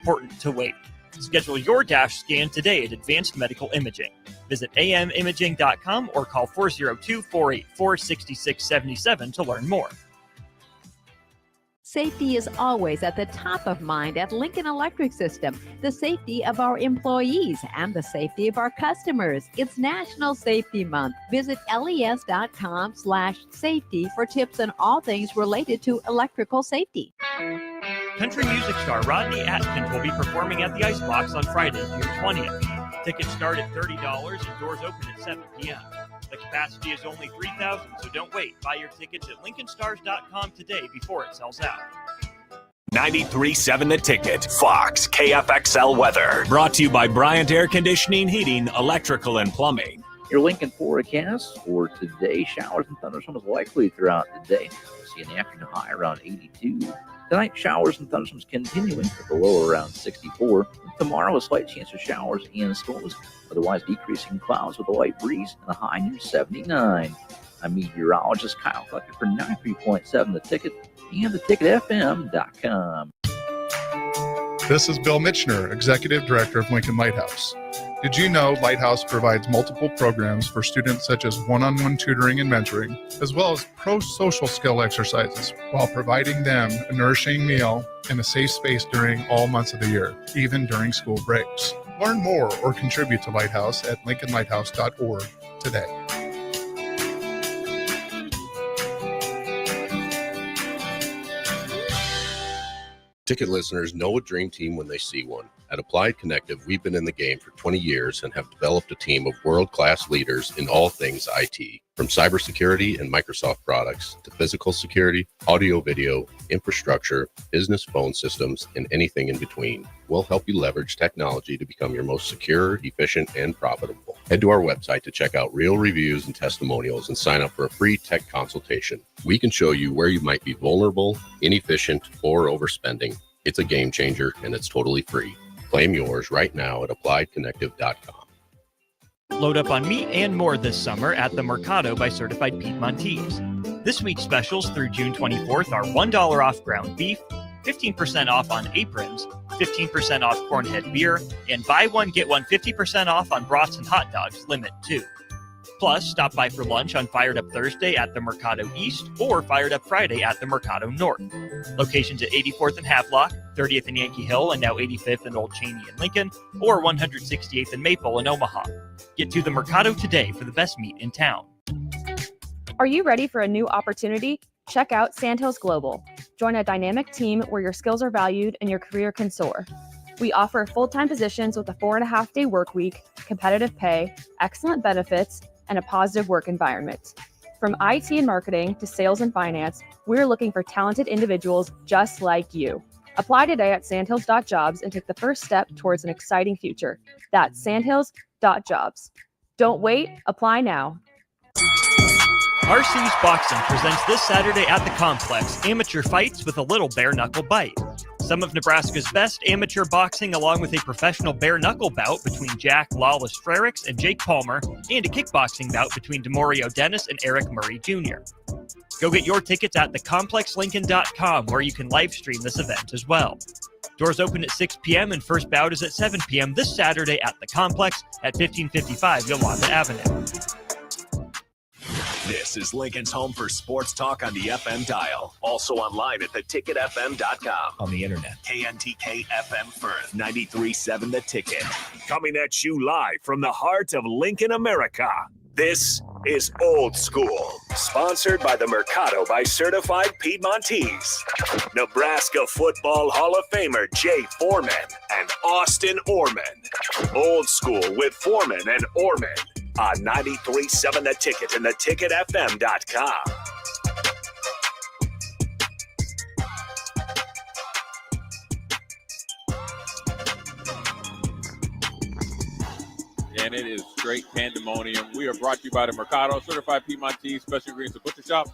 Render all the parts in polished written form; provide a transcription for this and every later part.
important to wait. Schedule your DASH scan today at Advanced Medical Imaging. Visit amimaging.com or call 402-484-6677 to learn more. Safety is always at the top of mind at Lincoln Electric System. The safety of our employees and the safety of our customers. It's National Safety Month. Visit les.com/safety for tips on all things related to electrical safety. Country music star Rodney Atkins will be performing at the Icebox on Friday, June 20th. Tickets start at $30 and doors open at 7 p.m. The capacity is only 3,000, so don't wait. Buy your tickets at lincolnstars.com today before it sells out. 93.7 The Ticket, Fox, KFXL weather. Brought to you by Bryant Air Conditioning, Heating, Electrical, and Plumbing. Your Lincoln forecast for today: showers and thunderstorms likely throughout the day. We'll see an afternoon high around 82. Tonight, showers and thunderstorms continuing with the low around 64. Tomorrow, a slight chance of showers and storms, otherwise decreasing clouds with a light breeze and a high near 79. I'm meteorologist Kyle Clucker for 93.7 The Ticket and theticketfm.com. This is Bill Mitchner, Executive Director of Lincoln Lighthouse. Did you know Lighthouse provides multiple programs for students such as one-on-one tutoring and mentoring, as well as pro-social skill exercises, while providing them a nourishing meal and a safe space during all months of the year, even during school breaks? Learn more or contribute to Lighthouse at lincolnlighthouse.org today. Ticket listeners know a dream team when they see one. At Applied Connective, we've been in the game for 20 years and have developed a team of world-class leaders in all things IT, from cybersecurity and Microsoft products to physical security, audio-video, infrastructure, business phone systems, and anything in between. We'll help you leverage technology to become your most secure, efficient, and profitable. Head to our website to check out real reviews and testimonials and sign up for a free tech consultation. We can show you where you might be vulnerable, inefficient, or overspending. It's a game changer, and it's totally free. Claim yours right now at appliedconnective.com. Load up on meat and more this summer at the Mercado by Certified Piedmontese. This week's specials through June 24th are $1 off ground beef, 15% off on aprons, 15% off cornhead beer, and buy one, get one 50% off on brats and hot dogs, limit 2. Plus, stop by for lunch on Fired Up Thursday at the Mercado East or Fired Up Friday at the Mercado North. Locations at 84th and Havelock, 30th and Yankee Hill, and now 85th and Old Cheney in Lincoln, or 168th and Maple in Omaha. Get to the Mercado today for the best meat in town. Are you ready for a new opportunity? Check out Sandhills Global. Join a dynamic team where your skills are valued and your career can soar. We offer full-time positions with a 4.5-day work week, competitive pay, excellent benefits, and a positive work environment. From IT and marketing to sales and finance, we're looking for talented individuals just like you. Apply today at sandhills.jobs and take the first step towards an exciting future. That's sandhills.jobs. Don't wait, apply now. RC's Boxing presents this Saturday at the Complex amateur fights with a little bare-knuckle bite. Some of Nebraska's best amateur boxing, along with a professional bare-knuckle bout between Jack Lawless Frericks and Jake Palmer, and a kickboxing bout between Demorio Dennis and Eric Murray Jr. Go get your tickets at thecomplexlincoln.com, where you can live stream this event as well. Doors open at 6 p.m. and first bout is at 7 p.m. this Saturday at the Complex at 1555 Yolanda Avenue. This is Lincoln's home for sports talk on the FM dial. Also online at theticketfm.com. On the internet. KNTK FM Firth, 93.7 The Ticket. Coming at you live from the heart of Lincoln, America. This is Old School, sponsored by the Mercado by Certified Piedmontese. Nebraska Football Hall of Famer Jay Foreman and Austin Orman. Old School with Foreman and Orman on 93.7 The Ticket and theticketfm.com. And it is straight pandemonium. We are brought to you by the Mercado Certified Piedmontese Special Greens and Butcher Shop,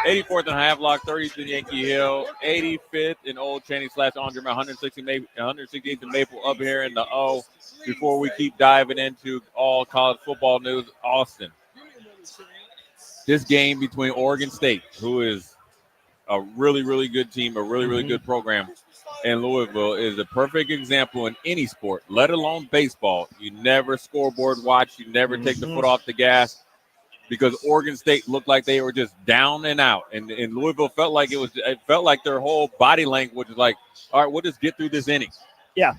84th and Havelock, 30th and Yankee Hill, 85th and Old Cheney / Andre, 168th and Maple up here in the O. Before we keep diving into all college football news, Austin, this game between Oregon State, who is a really, really good team, a really, really good program, in Louisville is a perfect example in any sport, let alone baseball. You never scoreboard watch. You never take the foot off the gas, because Oregon State looked like they were just down and out. And Louisville felt like it felt like their whole body language was like, all right, we'll just get through this inning. Yeah.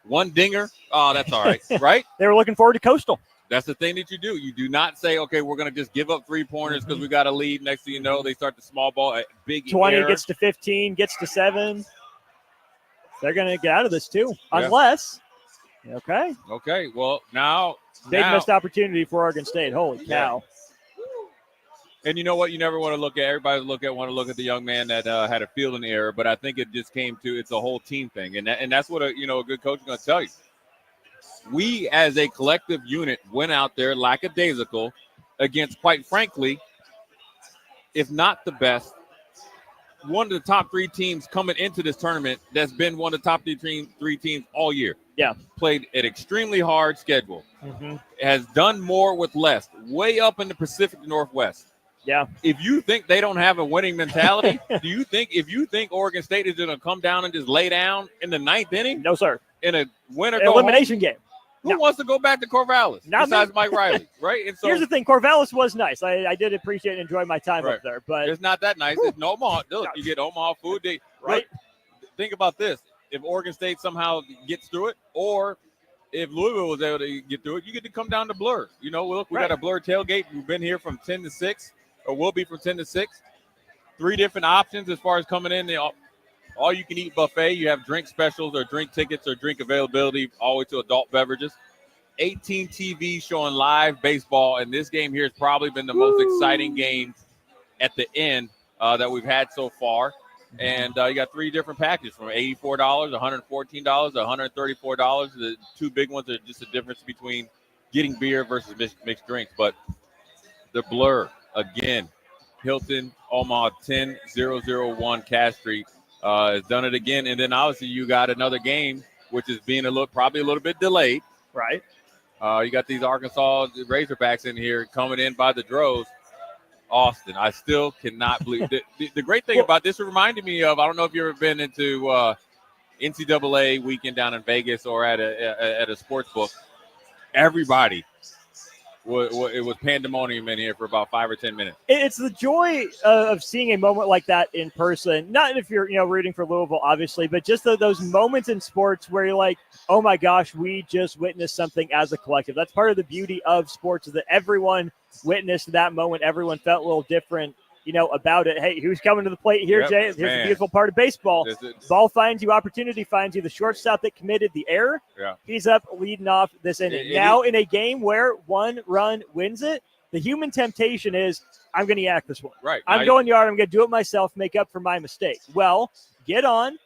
One dinger. Oh, that's all right. Right? They were looking forward to Coastal. That's the thing that you do. You do not say, okay, we're going to just give up 3-pointers because we got a lead. Next thing you know, they start the small ball, big 20 air. gets to 15, gets to 7. They're going to get out of this too, Yeah. unless, okay, Well, now. big missed opportunity for Oregon State. Holy cow. And you know what? You never want to look at, everybody want to look at the young man that had a fielding error, but I think it just came to, it's a whole team thing. And that's what a good coach is going to tell you. We as a collective unit went out there lackadaisical against, quite frankly, if not the best, one of the top 3 teams coming into this tournament that's been one of the top 3 teams all year. Yeah. Played an extremely hard schedule. Has done more with less, way up in the Pacific Northwest. Yeah. If you think they don't have a winning mentality, if you think Oregon State is going to come down and just lay down in the 9th inning? No, sir. In a winner elimination game. Who wants to go back to Corvallis besides Mike Riley, right? And so here's the thing. Corvallis was nice. I did appreciate and enjoy my time up there. But it's not that nice. It's no Omaha. Look, you get Omaha food. Right. Look, think about this. If Oregon State somehow gets through it, or if Louisville was able to get through it, you get to come down to Blur. Look, we got a Blur tailgate. We've been here from 10 to 6, or will be from 10 to 6. 3 different options as far as coming in. All you can eat buffet. You have drink specials or drink tickets or drink availability all the way to adult beverages. 18 TVs showing live baseball, and this game here has probably been the most exciting game at the end that we've had so far. And you got 3 different packages from $84, $114, $134. The 2 big ones are just the difference between getting beer versus mixed drinks. But the Blur, again, Hilton, Omaha, 10001 Cass Street, has done it again. And then obviously you got another game, which is being probably a little bit delayed. Right. You got these Arkansas Razorbacks in here coming in by the droves. Austin, I still cannot believe the great thing about this reminded me of, I don't know if you've ever been into NCAA weekend down in Vegas or at a sports book. Everybody it was pandemonium in here for about 5 or 10 minutes. It's the joy of seeing a moment like that in person. Not if you're rooting for Louisville, obviously, but just those moments in sports where you're like, oh my gosh, we just witnessed something as a collective. That's part of the beauty of sports, is that everyone witnessed that moment. Everyone felt a little different, about it. Hey, who's coming to the plate here, Jay? Here's the beautiful part of baseball. Ball finds you, opportunity finds you. The shortstop that committed the error, he's up leading off this inning. Now in a game where 1 run wins it, the human temptation is, I'm going to yak this one. Right. I'm going yard. I'm going to do it myself, make up for my mistake. Well, get on,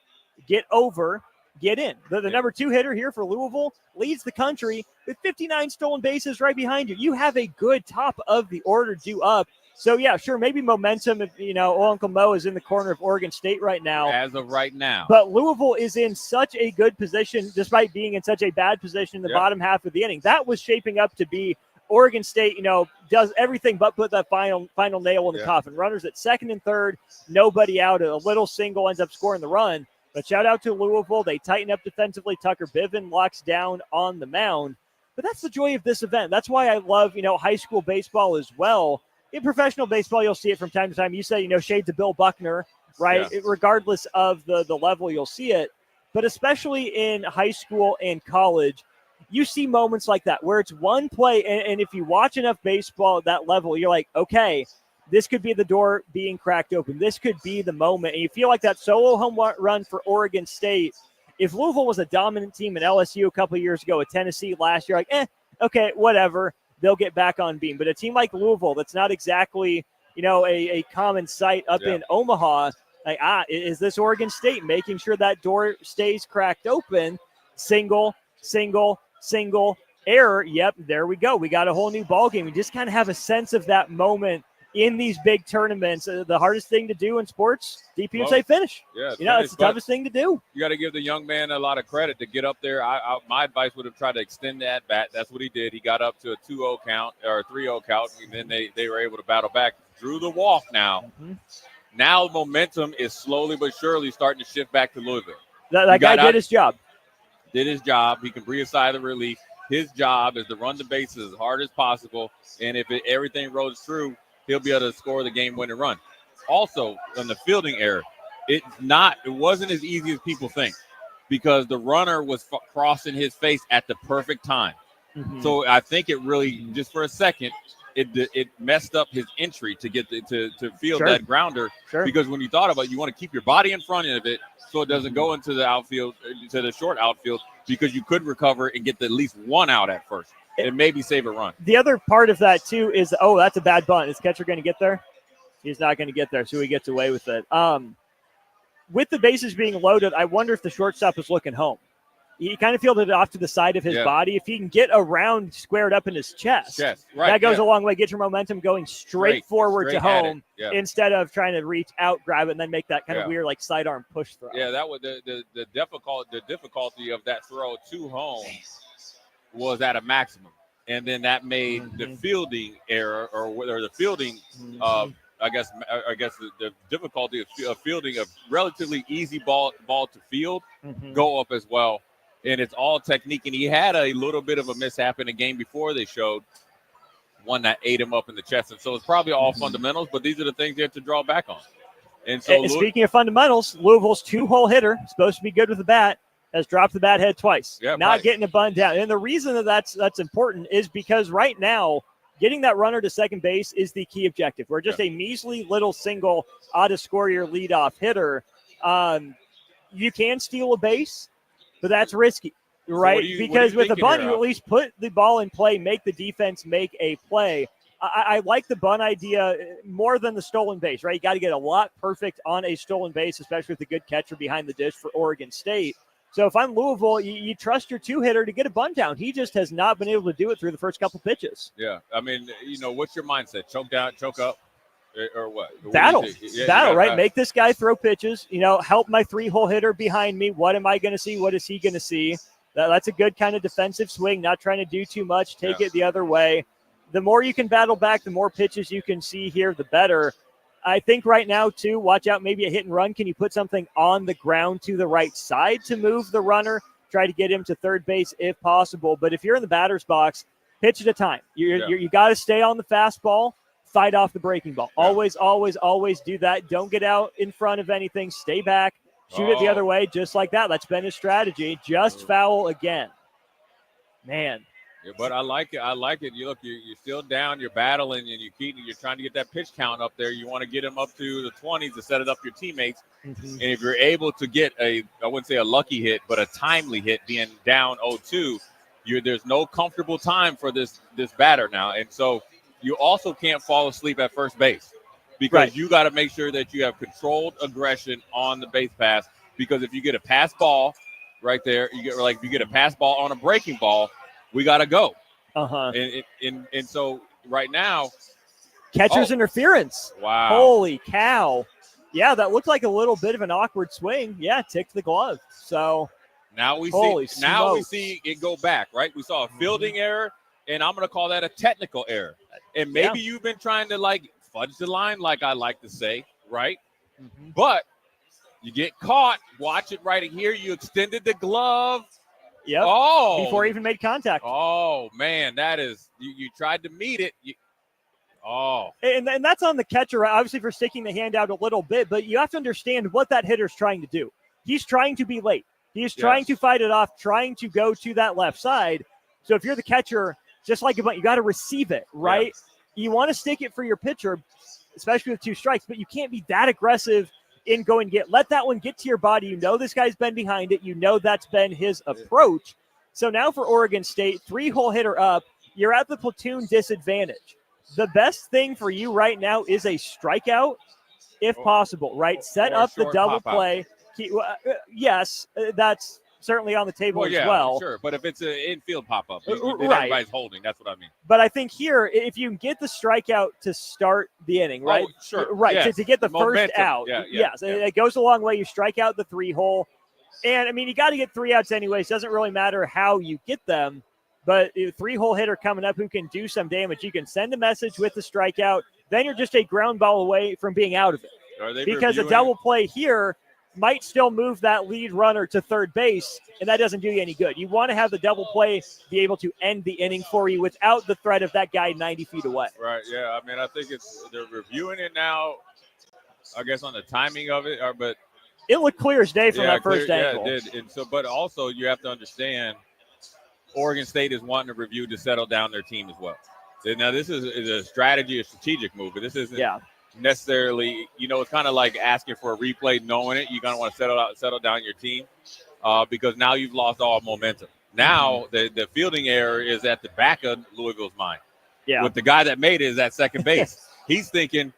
get over, get in. The number 2 hitter here for Louisville leads the country with 59 stolen bases right behind you. You have a good top of the order due up. So, yeah, sure, maybe momentum, if, old Uncle Mo is in the corner of Oregon State right now. As of right now. But Louisville is in such a good position, despite being in such a bad position in the bottom half of the inning. That was shaping up to be Oregon State, does everything but put that final nail in the coffin. Runners at second and third, nobody out. A little single ends up scoring the run. But shout out to Louisville. They tighten up defensively. Tucker Bivin locks down on the mound. But that's the joy of this event. That's why I love, high school baseball as well. In professional baseball, you'll see it from time to time. You say, shades of Bill Buckner, right? Yeah. Regardless of the level, you'll see it. But especially in high school and college, you see moments like that where it's one play. And if you watch enough baseball at that level, you're like, okay, this could be the door being cracked open. This could be the moment. And you feel like that solo home run for Oregon State. If Louisville was a dominant team in LSU a couple of years ago, at Tennessee last year, like, okay, whatever. They'll get back on beam. But a team like Louisville, that's not exactly, a common sight up in Omaha, like, is this Oregon State making sure that door stays cracked open? Single, error. Yep, there we go. We got a whole new ball game. We just kind of have a sense of that moment in these big tournaments. The hardest thing to do in sports, DP would say finish. Yeah, it's the toughest thing to do. You got to give the young man a lot of credit to get up there. My advice would have tried to extend that bat. That's what he did. He got up to a 2-0 count or a 3-0 count, and then they were able to battle back. Drew the walk now. Now momentum is slowly but surely starting to shift back to Louisville. That guy did his job. Did his job. He can breathe a sigh of relief. His job is to run the bases as hard as possible, and if everything rolls through, he'll be able to score the game-winning run. Also, on the fielding error, it wasn't as easy as people think because the runner was crossing his face at the perfect time. Mm-hmm. So I think it really, just for a second, it messed up his entry to get to field that grounder. Sure. Because when you thought about it, you want to keep your body in front of it so it doesn't go into the outfield, to the short outfield, because you could recover and get at least one out at first and maybe save a run. The other part of that, too, is, that's a bad bunt. Is catcher going to get there? He's not going to get there, so he gets away with it. With the bases being loaded, I wonder if the shortstop is looking home. He kind of fielded it off to the side of his body. If he can get around squared up in his chest, that goes a long way. Get your momentum going straight forward to home instead of trying to reach out, grab it, and then make that kind of weird like sidearm push throw. Yeah, that was the difficulty of that throw to home was at a maximum, and then that made the fielding error or the fielding I guess the difficulty of fielding a relatively easy ball to field go up as well. And it's all technique. And he had a little bit of a mishap in the game before they showed one that ate him up in the chest. And so it's probably all fundamentals, but these are the things you have to draw back on. And so speaking of fundamentals, Louisville's 2-hole hitter, supposed to be good with the bat, has dropped the bat head twice. Not getting a bunt down. And the reason that that's important is because right now, getting that runner to second base is the key objective. We're just a measly little single ought to score your leadoff hitter. You can steal a base, but that's risky, right? Because with a bunt, you at least put the ball in play, make the defense make a play. I like the bunt idea more than the stolen base, right? You got to get a lot perfect on a stolen base, especially with a good catcher behind the dish for Oregon State. So if I'm Louisville, you trust your two-hitter to get a bunt down. He just has not been able to do it through the first couple pitches. Yeah, I mean, what's your mindset? Choke down, choke up, or what? Battle, right? Make this guy throw pitches. Help my 3-hole hitter behind me. What am I going to see? What is he going to see? That's a good kind of defensive swing, not trying to do too much, take it the other way. The more you can battle back, the more pitches you can see here, the better. I think right now, too, watch out, maybe a hit and run. Can you put something on the ground to the right side to move the runner? Try to get him to third base if possible. But if you're in the batter's box, pitch at a time. You got to stay on the fastball, fight off the breaking ball. Always, always, always do that. Don't get out in front of anything. Stay back. Shoot it the other way, just like that. That's been his strategy. Just foul again. Man. Yeah, but I like it. You're still down. You're battling, and you're trying to get that pitch count up there. You want to get them up to the 20s to set it up your teammates. And if you're able to get I wouldn't say a lucky hit, but a timely hit, being down 0-2, there's no comfortable time for this batter now. And so you also can't fall asleep at first base because you got to make sure that you have controlled aggression on the base pass. Because if you get a pass ball right there, you get a pass ball on a breaking ball, we got to go. And so right now. Catcher's interference. Wow. Holy cow. Yeah, that looked like a little bit of an awkward swing. Yeah, ticked the glove. So now we see it go back, right? We saw a fielding error, and I'm going to call that a technical error. And maybe you've been trying to fudge the line, like I like to say, right? But you get caught. Watch it right here. You extended the glove. Yep. Before he even made contact. Oh, man, that is – you tried to meet it. And that's on the catcher, obviously, for sticking the hand out a little bit, but you have to understand what that hitter's trying to do. He's trying to be late. He is trying to fight it off, trying to go to that left side. So if you're the catcher, just like a bunt, you got to receive it, right? Yeah. You want to stick it for your pitcher, especially with 2 strikes, but you can't be that aggressive in going let that one get to your body. You know this guy's been behind it. You know that's been his approach. So now for Oregon State, 3-hole hitter up, you're at the platoon disadvantage. The best thing for you right now is a strikeout, if possible, right? Set up the double play. Yes, that's certainly on the table as well. Sure, but if it's an infield pop-up, everybody's holding. That's what I mean. But I think here, if you can get the strikeout to start the inning, right? Oh, sure. Right, yes. to get the first out. Yes, it goes a long way. You strike out the 3-hole. And, I mean, you got to get 3 outs anyways. Doesn't really matter how you get them. But a 3-hole hitter coming up who can do some damage, you can send a message with the strikeout. Then you're just a ground ball away from being out of it. Because a double play here might still move that lead runner to third base, and that doesn't do you any good. You want to have the double play be able to end the inning for you without the threat of that guy 90 feet away. Right, yeah. I mean, I think they're reviewing it now, I guess, on the timing of it, but it looked clear as day from that first angle. Yeah, it did. And so, but also you have to understand Oregon State is wanting to review to settle down their team as well. Now, this is a strategy, a strategic move, but this isn't necessarily, it's kind of like asking for a replay, knowing it. You're going to want to settle down your team because now you've lost all momentum. Now, the fielding error is at the back of Louisville's mind. Yeah. With the guy that made it is at second base. He's thinking,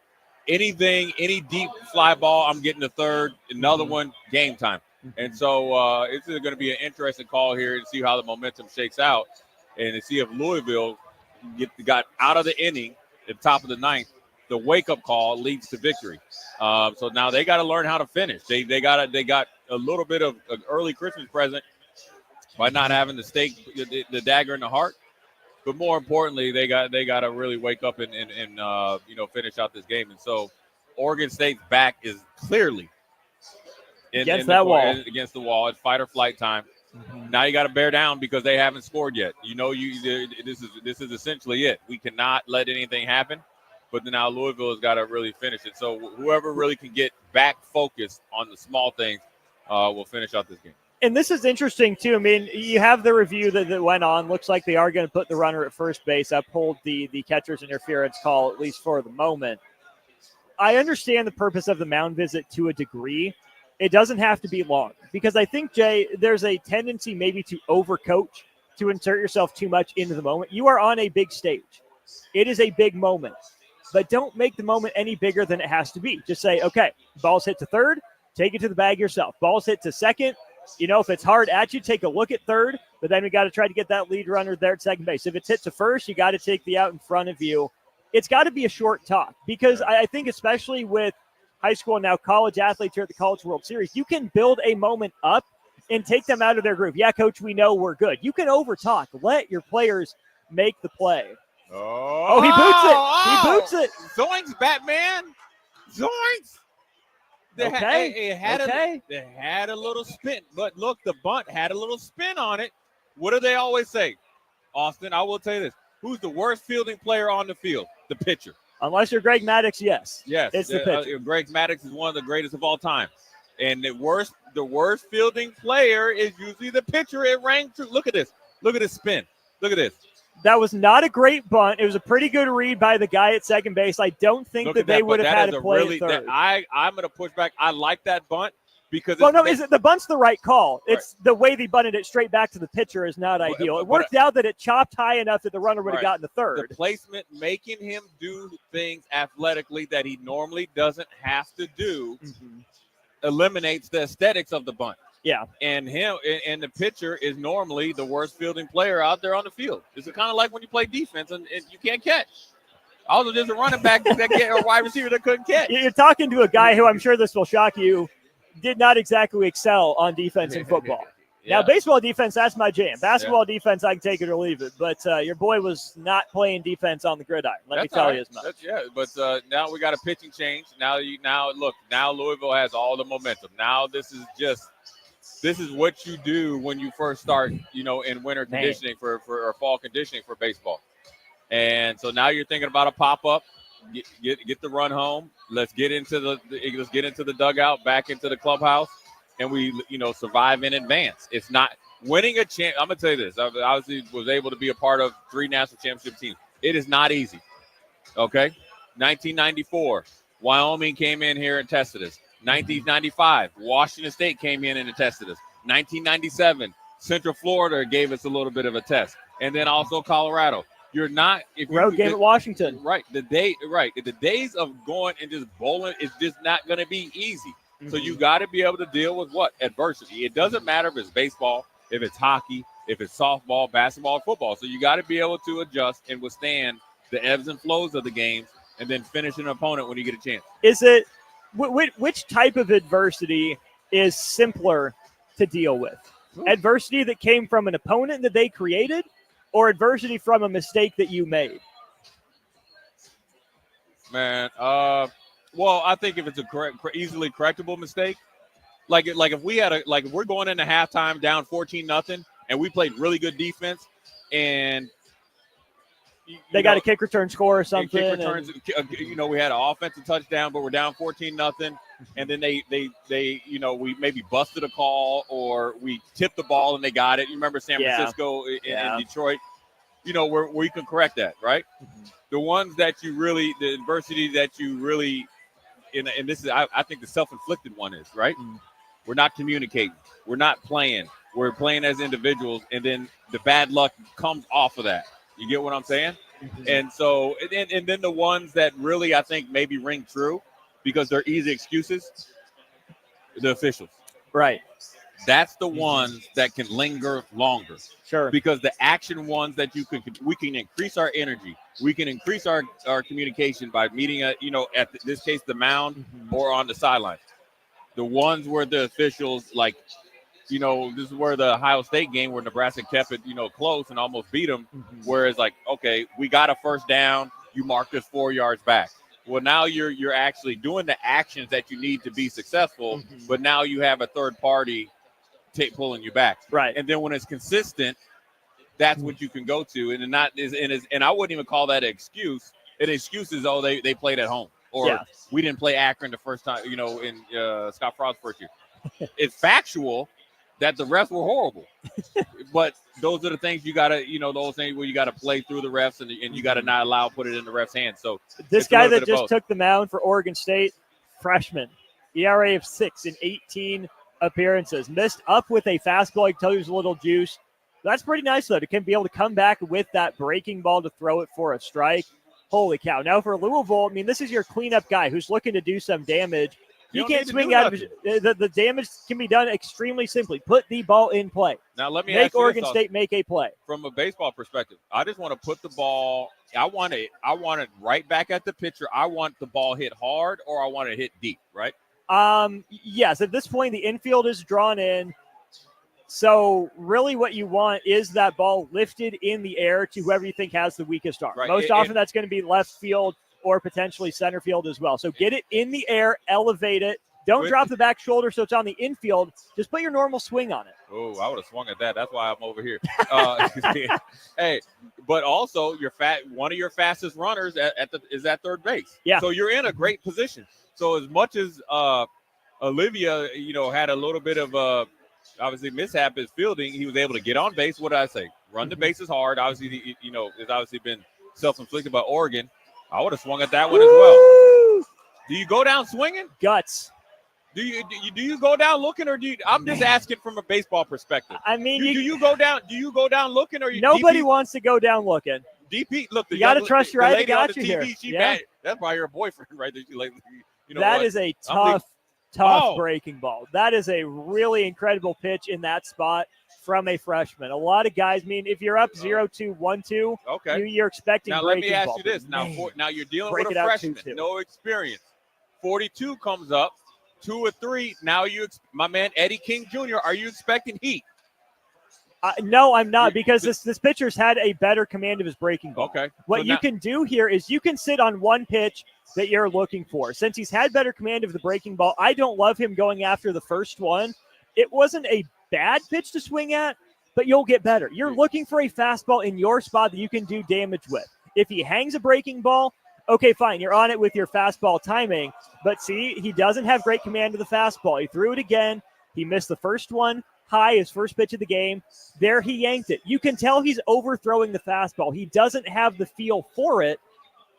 any deep fly ball, I'm getting to third, another one, game time. And so it's going to be an interesting call here to see how the momentum shakes out and to see if Louisville got out of the inning at the top of the ninth. The wake-up call leads to victory. So now they got to learn how to finish. They got a little bit of an early Christmas present by not having the stake, the dagger in the heart. But more importantly, they got to really wake up and finish out this game. And so Oregon State's back is clearly against the wall. It's fight or flight time. Mm-hmm. Now you got to bear down because they haven't scored yet. This is essentially it. We cannot let anything happen. But now Louisville has got to really finish it. So whoever really can get back focused on the small things will finish out this game. And this is interesting, too. I mean, you have the review that went on. Looks like they are going to put the runner at first base, uphold the catcher's interference call, at least for the moment. I understand the purpose of the mound visit to a degree. It doesn't have to be long because I think, Jay, there's a tendency maybe to overcoach, to insert yourself too much into the moment. You are on a big stage. It is a big moment. But don't make the moment any bigger than it has to be. Just say, okay, ball's hit to third, take it to the bag yourself. Ball's hit to second. If it's hard at you, take a look at third, but then we got to try to get that lead runner there at second base. If it's hit to first, you got to take the out in front of you. It's got to be a short talk because I think especially with high school and now college athletes here at the College World Series, you can build a moment up and take them out of their groove. Yeah, coach, we know we're good. You can over-talk. Let your players make the play. Oh, he boots it. Zoinks, Batman. Zoinks. They had a little spin. But look, the bunt had a little spin on it. What do they always say? Austin, I will tell you this. Who's the worst fielding player on the field? The pitcher. Unless you're Greg Maddux, yes. Yes. It's the pitcher. Greg Maddux is one of the greatest of all time. And the worst fielding player is usually the pitcher. It rang true. Look at this. Look at this spin. Look at this. That was not a great bunt. It was a pretty good read by the guy at second base. I don't think that they would have had to play third. I'm going to push back. I like that bunt because the bunt's the right call. It's the way they bunted it straight back to the pitcher is not ideal. It worked out that it chopped high enough that the runner would have gotten to third. The placement, making him do things athletically that he normally doesn't have to do, eliminates the aesthetics of the bunt. Yeah. And the pitcher is normally the worst fielding player out there on the field. It's kind of like when you play defense and you can't catch. Also, there's a running back or a wide receiver that couldn't catch. You're talking to a guy who, I'm sure this will shock you, did not exactly excel on defense in football. Now, baseball defense, that's my jam. Basketball defense, I can take it or leave it. But your boy was not playing defense on the gridiron. Let me tell you as much. But now we got a pitching change. Now Louisville has all the momentum. Now this is what you do when you first start, in winter conditioning for fall conditioning for baseball. And so now you're thinking about a pop-up, get the run home. Let's get into the dugout, back into the clubhouse, and we, survive in advance. It's not winning a champ. I'm going to tell you this. I obviously was able to be a part of 3 national championship teams. It is not easy. Okay? 1994, Wyoming came in here and tested us. 1995, Washington State came in and tested us. 1997, Central Florida gave us a little bit of a test. And then also Colorado. Road game at Washington. Right. The days of going and just bowling is just not going to be easy. So you got to be able to deal with adversity. It doesn't matter if it's baseball, if it's hockey, if it's softball, basketball, or football. So you got to be able to adjust and withstand the ebbs and flows of the games and then finish an opponent when you get a chance. Is it which type of adversity is simpler to deal with? Adversity that came from an opponent that they created, or adversity from a mistake that you made? Man, well, I think if it's a easily correctable mistake, Like if we had if we're going into halftime down 14-0 and we played really good defense and they got a kick return score or something. Kick returns, we had an offensive touchdown, but we're down 14-0, and then they we maybe busted a call or we tipped the ball and they got it. You remember San Francisco in Detroit? Where you can correct that, right? Mm-hmm. The ones that the adversity that you really, and this is, I think the self-inflicted one is, right? Mm-hmm. We're not communicating. We're not playing. We're playing as individuals, and then the bad luck comes off of that. You get what I'm saying? Mm-hmm. And so, and then the ones that really, I think, maybe ring true because they're easy excuses, the officials. Right. That's the ones that can linger longer. Sure. Because the action ones that we can increase our energy. We can increase our communication by meeting this case, the mound or on the sideline. The ones where the officials, this is where the Ohio State game where Nebraska kept it, close and almost beat them. Mm-hmm. Whereas okay, we got a first down. You marked us 4 yards back. Well, now you're actually doing the actions that you need to be successful, but now you have a third party pulling you back. Right. And then when it's consistent, that's what you can go to. And I wouldn't even call that an excuse. An excuse is, they played at home. Or we didn't play Akron the first time, in Scott Frost's first year. It's factual that the refs were horrible. But those are the things you got to, those things where you got to play through the refs and you got to not put it in the refs' hands. So this guy that just took the mound for Oregon State, freshman, ERA of 6 in 18 appearances, missed up with a fastball. You can tell he was a little juiced. That's pretty nice, though, to be able to come back with that breaking ball to throw it for a strike. Holy cow. Now for Louisville, this is your cleanup guy who's looking to do some damage. He can't swing out of the damage can be done extremely simply. Put the ball in play. Now let me make Oregon State make a play. From a baseball perspective, I just want to put the ball. I want it right back at the pitcher. I want the ball hit hard or I want it hit deep, right? Yes, at this point the infield is drawn in. So really what you want is that ball lifted in the air to whoever you think has the weakest arm. Right. Most often that's going to be left field or potentially center field as well. So get it in the air, elevate it. Don't drop the back shoulder so it's on the infield. Just put your normal swing on it. Oh, I would have swung at that. That's why I'm over here. Hey, but also one of your fastest runners is at third base. Yeah. So you're in a great position. So as much as Olivia, had a little bit of obviously mishap his fielding, he was able to get on base. What did I say? Run the bases hard. Obviously, it's obviously been self-inflicted by Oregon. I would have swung at that one as well. Do you go down swinging? Guts. Do you go down looking, or do you? I'm just asking from a baseball perspective. I mean, do you go down? Do you go down looking, or you? Nobody DP, wants to go down looking. DP, look, you got to trust your eye that got you TV, here. That's probably your boyfriend, right there. That is a tough breaking ball. That is a really incredible pitch in that spot from a freshman. A lot of guys, if you're up 0-2, 1-2, okay, you're expecting now breaking ball. Let me ask you this. Now you're dealing with a freshman, 2-2. No experience. 42 comes up, 2 or 3. Now my man Eddie King Jr., are you expecting heat? No, I'm not, because this pitcher's had a better command of his breaking ball. Okay. What you can do here is you can sit on one pitch that you're looking for. Since he's had better command of the breaking ball, I don't love him going after the first one. It wasn't a bad pitch to swing at, but you'll get better. You're looking for a fastball in your spot that you can do damage with. If he hangs a breaking ball, okay, fine. You're on it with your fastball timing. But see, he doesn't have great command of the fastball. He threw it again. He missed the first one high, his first pitch of the game. There he yanked it. You can tell he's overthrowing the fastball. He doesn't have the feel for it.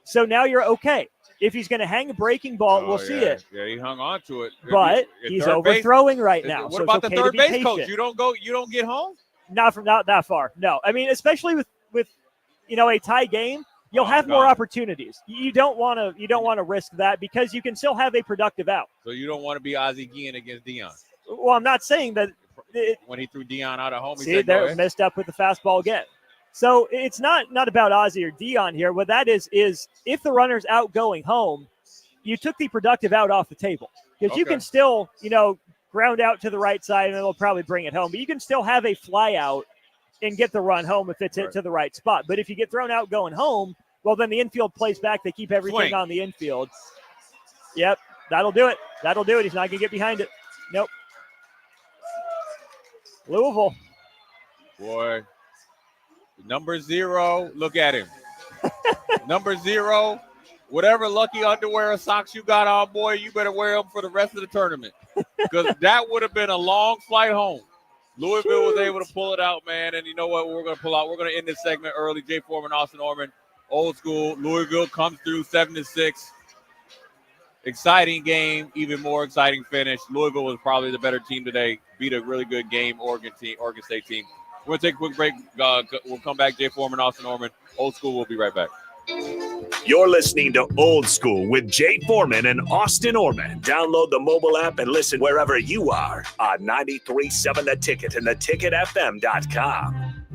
So now you're okay. If he's going to hang a breaking ball, we'll see it. Yeah, he hung on to it. But he's overthrowing right now. What about the third base coach? You don't get home? Not that far. No. Especially with a tie game, you'll have more opportunities. You don't want to risk that because you can still have a productive out. So you don't want to be Ozzie Guillen against Dion. Well, I'm not saying that. When he threw Dion out at home, he said, they're messed up with the fastball again. So it's not about Ozzie or Dion here. What that is if the runner's out going home, you took the productive out off the table. Because you can still, ground out to the right side and it'll probably bring it home. But you can still have a fly out and get the run home if it's hit to the right spot. But if you get thrown out going home, well, then the infield plays back. They keep everything on the infield. Yep, that'll do it. He's not going to get behind it. Nope. Louisville. Boy, number 0, look at him. Number 0, whatever lucky underwear or socks you got on, boy, you better wear them for the rest of the tournament because that would have been a long flight home. Louisville was able to pull it out, man, and you know what we're going to pull out? We're going to end this segment early. Jay Foreman, Austin Orman, old school. Louisville comes through 7-6. Exciting game, even more exciting finish. Louisville was probably the better team today. Beat a really good game, Oregon State team. We're going to take a quick break. We'll come back. Jay Foreman, Austin Orman, old school. We'll be right back. You're listening to Old School with Jay Foreman and Austin Orman. Download the mobile app and listen wherever you are on 93.7 The Ticket and theticketfm.com.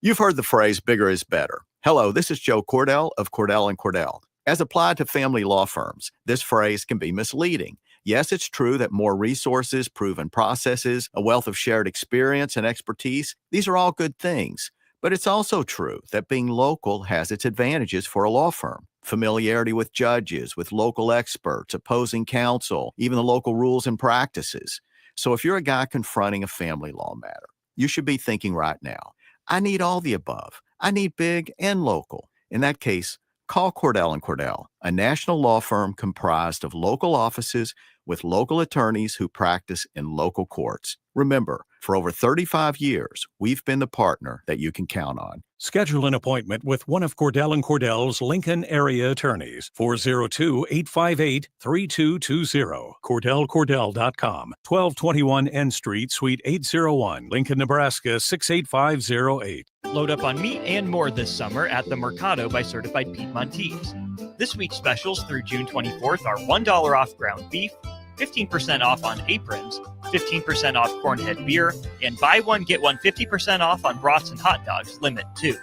You've heard the phrase bigger is better. Hello, this is Joe Cordell of Cordell & Cordell. As applied to family law firms, this phrase can be misleading. Yes, it's true that more resources, proven processes, a wealth of shared experience and expertise, these are all good things. But it's also true that being local has its advantages for a law firm. Familiarity with judges, with local experts, opposing counsel, even the local rules and practices. So if you're a guy confronting a family law matter, you should be thinking right now, I need all the above. I need big and local. In that case, call Cordell & Cordell, a national law firm comprised of local offices with local attorneys who practice in local courts. Remember, for over 35 years, we've been the partner that you can count on. Schedule an appointment with one of Cordell & Cordell's Lincoln area attorneys. 402-858-3220. CordellCordell.com. 1221 N Street, Suite 801, Lincoln, Nebraska 68508. Load up on meat and more this summer at the Mercado by Certified Piedmontese. This week's specials through June 24th are $1 off ground beef, 15% off on aprons, 15% off Cornhead beer, and buy one, get one 50% off on brats and hot dogs, limit 2.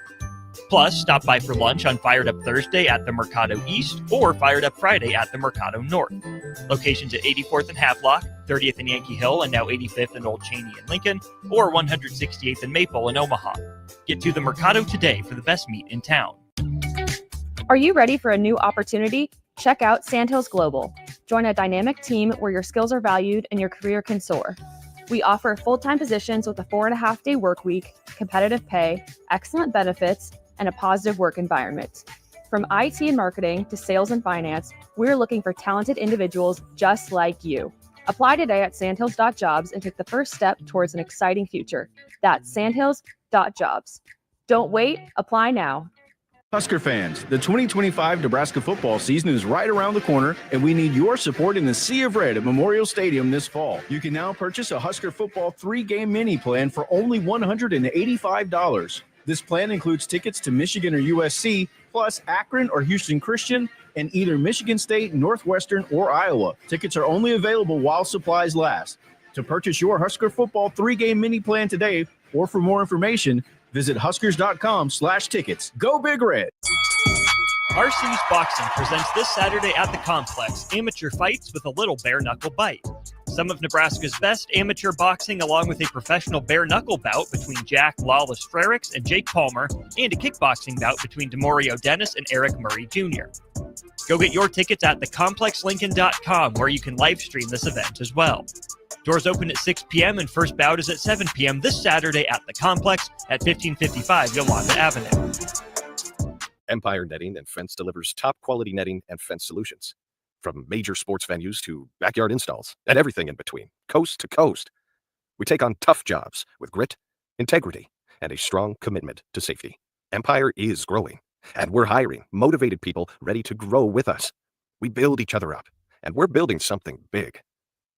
Plus, stop by for lunch on Fired Up Thursday at the Mercado East or Fired Up Friday at the Mercado North. Locations at 84th and Havelock, 30th and Yankee Hill, and now 85th and Old Cheney in Lincoln, or 168th and Maple in Omaha. Get to the Mercado today for the best meat in town. Are you ready for a new opportunity? Check out Sandhills Global. Join a dynamic team where your skills are valued and your career can soar. We offer full-time positions with a 4.5-day work week, competitive pay, excellent benefits, and a positive work environment. From IT and marketing to sales and finance, we're looking for talented individuals just like you. Apply today at sandhills.jobs and take the first step towards an exciting future. That's sandhills.jobs. Don't wait, apply now. Husker fans, the 2025 Nebraska football season is right around the corner, and we need your support in the Sea of Red at Memorial Stadium this fall. You can now purchase a Husker football 3-game mini plan for only $185. This plan includes tickets to Michigan or USC, plus Akron or Houston Christian, and either Michigan State, Northwestern, or Iowa. Tickets are only available while supplies last. To purchase your Husker football 3-game mini plan today, or for more information, visit huskers.com/tickets. Go Big Red! RC's Boxing presents this Saturday at the Complex amateur fights with a little bare knuckle bite. Some of Nebraska's best amateur boxing, along with a professional bare knuckle bout between Jack Lawless Frericks and Jake Palmer, and a kickboxing bout between Demorio Dennis and Eric Murray Jr. Go get your tickets at thecomplexlincoln.com, where you can live stream this event as well. Doors open at 6 p.m. and first bout is at 7 p.m. this Saturday at the Complex at 1555 Yolanda Avenue. Empire Netting and Fence delivers top quality netting and fence solutions. From major sports venues to backyard installs and everything in between, coast to coast. We take on tough jobs with grit, integrity, and a strong commitment to safety. Empire is growing, and we're hiring motivated people ready to grow with us. We build each other up, and we're building something big.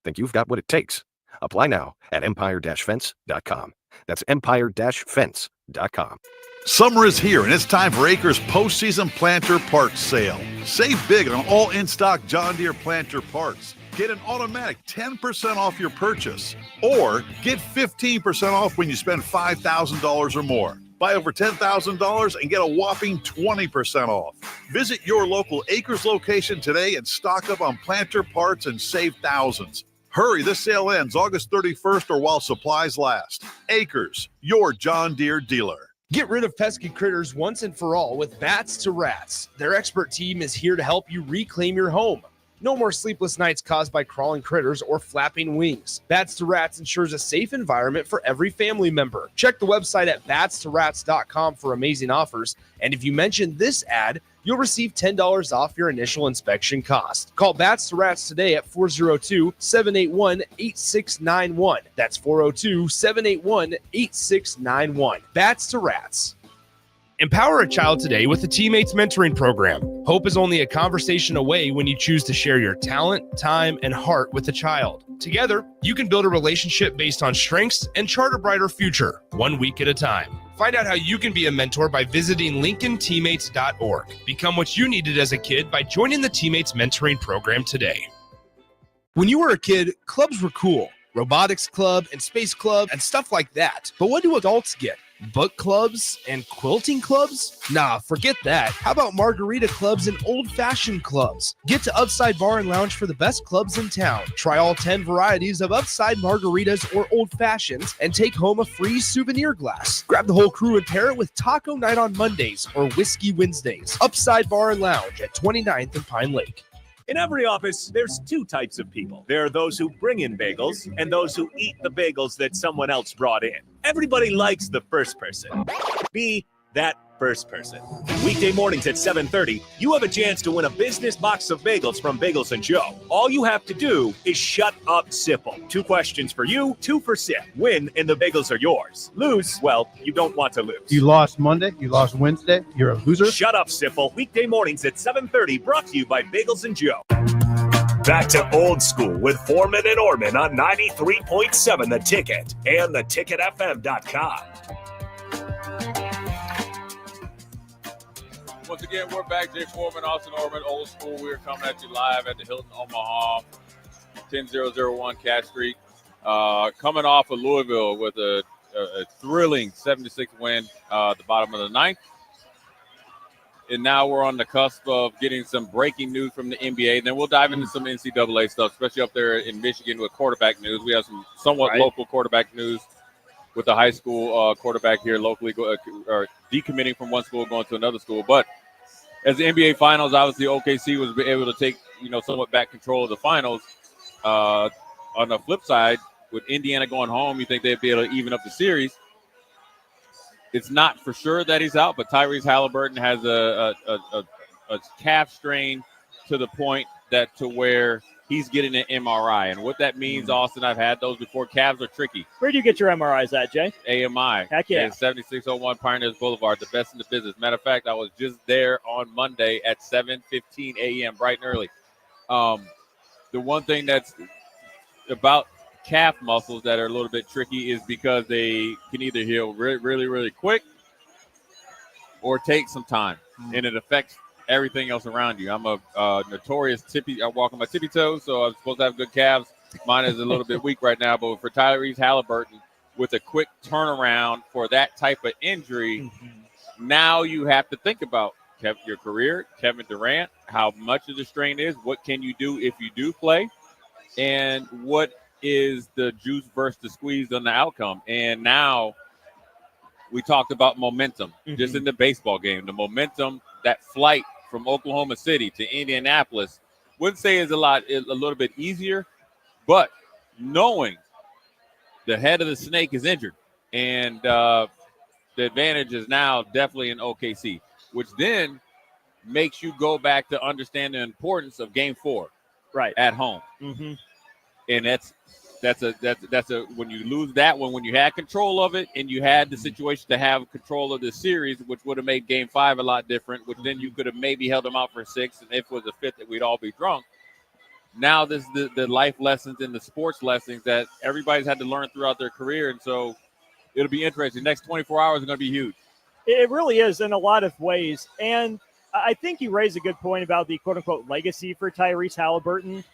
Think you've got what it takes? Apply now at empire-fence.com. That's empire-fence.com. Summer is here, and it's time for Acres postseason planter parts sale. Save big on all in-stock John Deere planter parts. Get an automatic 10% off your purchase, or get 15% off when you spend $5,000 or more. Buy over $10,000 and get a whopping 20% off. Visit your local Acres location today and stock up on planter parts and save thousands. Hurry, this sale ends August 31st or while supplies last. Acres, your John Deere dealer. Get rid of pesky critters once and for all with Bats to Rats. Their expert team is here to help you reclaim your home. No more sleepless nights caused by crawling critters or flapping wings. Bats to Rats ensures a safe environment for every family member. Check the website at batstorats.com for amazing offers. And if you mention this ad, you'll receive $10 off your initial inspection cost. Call Bats to Rats today at 402-781-8691. That's 402-781-8691. Bats to Rats. Empower a child today with the Teammates Mentoring Program. Hope is only a conversation away when you choose to share your talent, time, and heart with a child. Together, you can build a relationship based on strengths and chart a brighter future, 1 week at a time. Find out how you can be a mentor by visiting LincolnTeammates.org. Become what you needed as a kid by joining the Teammates Mentoring Program today. When you were a kid, clubs were cool. Robotics club and space club and stuff like that. But what do adults get? Book clubs and quilting clubs? Nah, forget that. How about margarita clubs and old-fashioned clubs? Get to Upside Bar and Lounge for the best clubs in town. Try all 10 varieties of Upside margaritas or old fashions and take home a free souvenir glass. Grab the whole crew and pair it with taco night on Mondays or whiskey Wednesdays. Upside Bar and Lounge at 29th and Pine Lake. In every office, there's two types of people. There are those who bring in bagels and those who eat the bagels that someone else brought in. Everybody likes the first person. Be that first person. Weekday mornings at 7:30, you have a chance to win a business box of bagels from Bagels & Joe. All you have to do is shut up, Sipple. 2 questions for you, 2 for Sip. Win, and the bagels are yours. Lose, well, you don't want to lose. You lost Monday, you lost Wednesday, you're a loser. Shut up, Sipple. Weekday mornings at 7:30, brought to you by Bagels & Joe. Back to old school with Foreman and Orman on 93.7 The Ticket and theticketfm.com. Once again, we're back. Jay Foreman, Austin Orman, old school. We're coming at you live at the Hilton Omaha, 10001 Cash Street. Coming off of Louisville with a thrilling 76 win at the bottom of the ninth. And now we're on the cusp of getting some breaking news from the NBA. Then we'll dive into some NCAA stuff, especially up there in Michigan with quarterback news. We have some somewhat local quarterback news with the high school quarterback here locally or decommitting from one school going to another school. But as the NBA Finals, obviously OKC was able to take somewhat back control of the finals. On the flip side, with Indiana going home, you think they'd be able to even up the series. It's not for sure that he's out, but Tyrese Halliburton has a calf strain to the point that to where he's getting an MRI. And what that means, Austin, I've had those before. Calves are tricky. Where do you get your MRIs at, Jay? AMI. Heck yeah. At 7601 Pioneers Boulevard, the best in the business. Matter of fact, I was just there on Monday at 7:15 a.m., bright and early. The one thing that's about calf muscles that are a little bit tricky is because they can either heal really, really quick or take some time, and it affects everything else around you. I'm a notorious I walk on my tippy toes, so I'm supposed to have good calves. Mine is a little bit weak right now, but for Tyrese Halliburton, with a quick turnaround for that type of injury, now you have to think about your career, Kevin Durant, how much of the strain is, what can you do if you do play, and what is the juice versus the squeeze on the outcome. And now we talked about momentum just in the baseball game. The momentum, that flight from Oklahoma City to Indianapolis, wouldn't say is a little bit easier, but knowing the head of the snake is injured and the advantage is now definitely in OKC, which then makes you go back to understand the importance of Game 4 at home. And that's when you lose that one, when you had control of it and you had the situation to have control of the series, which would have made Game 5 a lot different, which then you could have maybe held them out for 6, and if it was a 5th that we'd all be drunk. Now this is the life lessons and the sports lessons that everybody's had to learn throughout their career, and so it'll be interesting. The next 24 hours are going to be huge. It really is in a lot of ways, and I think you raised a good point about the quote-unquote legacy for Tyrese Halliburton.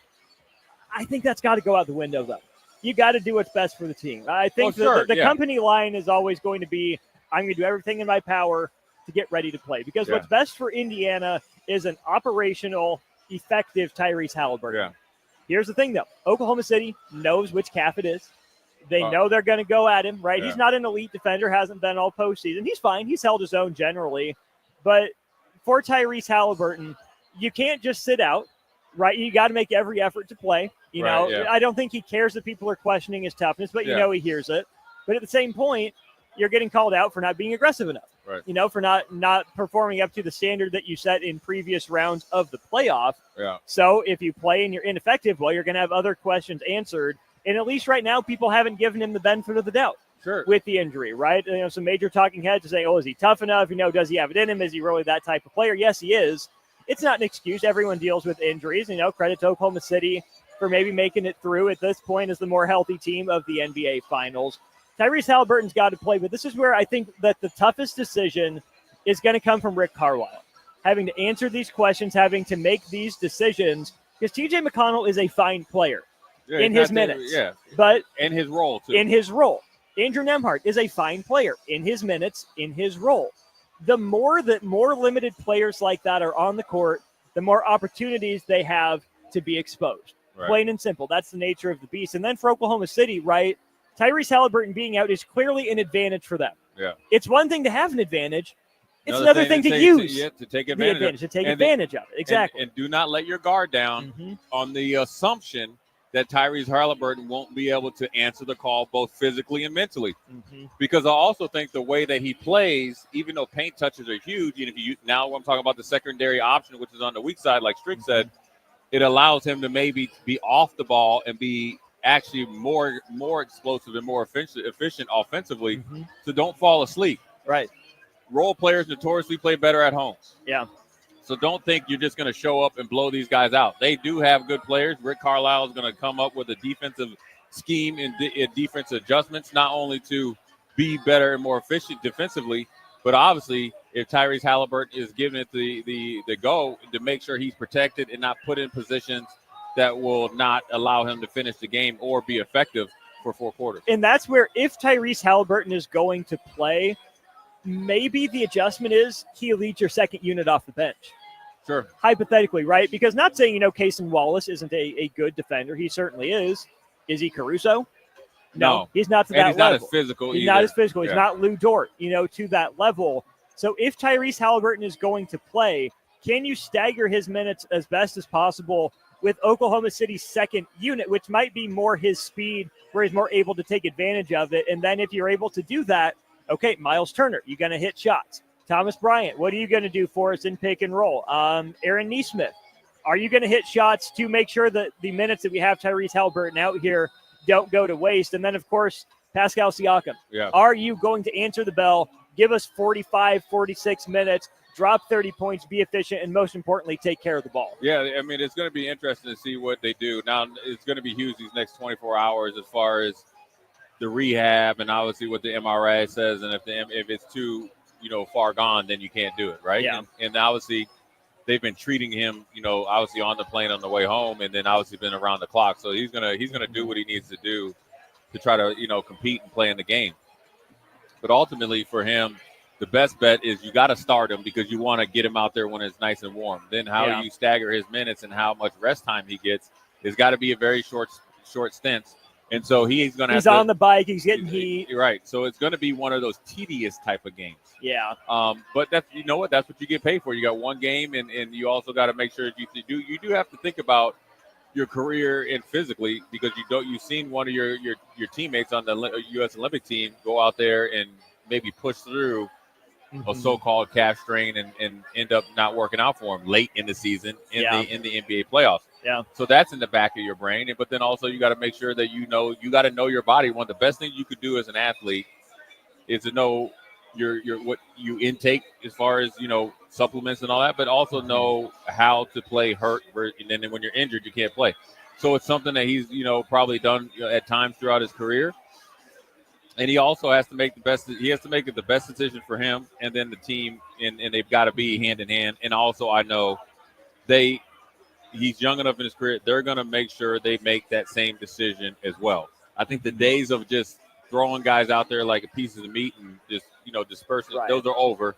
I think that's got to go out the window, though. You got to do what's best for the team. I think the company line is always going to be, I'm going to do everything in my power to get ready to play. Because what's best for Indiana is an operational, effective Tyrese Halliburton. Here's the thing, though. Oklahoma City knows which calf it is. They know they're going to go at him, right? He's not an elite defender, hasn't been all postseason. He's fine. He's held his own generally. But for Tyrese Halliburton, you can't just sit out. right? You got to make every effort to play. You Right, know, yeah. I don't think he cares that people are questioning his toughness, but you Yeah. know he hears it. But at the same point, you're getting called out for not being aggressive enough. Right. You know, for not performing up to the standard that you set in previous rounds of the playoff. Yeah. So if you play and you're ineffective, well, you're going to have other questions answered. And at least right now, people haven't given him the benefit of the doubt. Sure. With the injury, right? You know, some major talking heads are saying, "Oh, is he tough enough? You know, does he have it in him? Is he really that type of player?" Yes, he is. It's not an excuse. Everyone deals with injuries. You know, credit to Oklahoma City for maybe making it through at this point as the more healthy team of the NBA Finals. Tyrese Halliburton's got to play, but this is where I think that the toughest decision is going to come from Rick Carlisle, having to answer these questions, having to make these decisions, because TJ McConnell is a fine player Yeah, in he's his not there- minutes, yeah. but And his role, too. in his role. Andrew Nemhart is a fine player in his minutes, in his role. The more that more limited players like that are on the court, the more opportunities they have to be exposed. Right. Plain and simple. That's the nature of the beast. And then for Oklahoma City, right, Tyrese Halliburton being out is clearly an advantage for them. Yeah. It's one thing to have an advantage. It's another thing to use to take the advantage, advantage, to take And advantage of it. and- Exactly. And do not let your guard down on the assumption that Tyrese Halliburton won't be able to answer the call both physically and mentally. Because I also think the way that he plays, even though paint touches are huge, and if you now I'm talking about the secondary option, which is on the weak side, like Strick said, it allows him to maybe be off the ball and be actually more explosive and more efficient offensively. So don't fall asleep. Right. Role players notoriously play better at home. Yeah. So don't think you're just going to show up and blow these guys out. They do have good players. Rick Carlisle is going to come up with a defensive scheme and defensive adjustments, not only to be better and more efficient defensively, but obviously if Tyrese Halliburton is giving it the go, to make sure he's protected and not put in positions that will not allow him to finish the game or be effective for 4 quarters. And that's where if Tyrese Halliburton is going to play, maybe the adjustment is he leads your second unit off the bench. Sure. Hypothetically, right? Because not saying, you know, Cason Wallace isn't a good defender. He certainly is. Is he Caruso? No. He's not to And that he's not level. as physical He's either. not as physical. He's Yeah. not Lou Dort, you know, to that level. So if Tyrese Halliburton is going to play, can you stagger his minutes as best as possible with Oklahoma City's second unit, which might be more his speed, where he's more able to take advantage of it? And then if you're able to do that, okay, Miles Turner, you're going to hit shots. Thomas Bryant, what are you going to do for us in pick and roll? Aaron Nesmith, are you going to hit shots to make sure that the minutes that we have Tyrese Halliburton out here don't go to waste? And then, of course, Pascal Siakam. Yeah. Are you going to answer the bell, give us 45, 46 minutes, drop 30 points, be efficient, and most importantly, take care of the ball? Yeah, I mean, it's going to be interesting to see what they do. Now, it's going to be huge these next 24 hours as far as the rehab and obviously what the MRI says. And if it's too, you know, far gone, then you can't do it, right? Yeah. And obviously they've been treating him, you know, obviously on the plane on the way home, and then obviously been around the clock. So he's gonna do what he needs to do to try to, you know, compete and play in the game. But ultimately for him, the best bet is you got to start him because you want to get him out there when it's nice and warm. Then how you stagger his minutes and how much rest time he gets has got to be a very short stints. And so he's going to have He's on the bike. He's getting heat. You're right. So it's going to be one of those tedious type of games. Yeah. But that's, you know what, that's what you get paid for. You got one game, and you also got to make sure you do have to think about your career and physically, because you've seen one of your teammates on the U.S. Olympic team go out there and maybe push through a so-called calf strain and end up not working out for him late in the season in the NBA playoffs. Yeah. So that's in the back of your brain. But then also you got to make sure that you got to know your body. One of the best things you could do as an athlete is to know your what you intake as far as, you know, supplements and all that, but also know how to play hurt. And then when you're injured, you can't play. So it's something that he's, you know, probably done at times throughout his career. And he also has to make the best decision for him and then the team, and they've got to be hand in hand. And also I know he's young enough in his career, they're going to make sure they make that same decision as well. I think the days of just throwing guys out there like pieces of meat and just, you know, dispersing, those are over.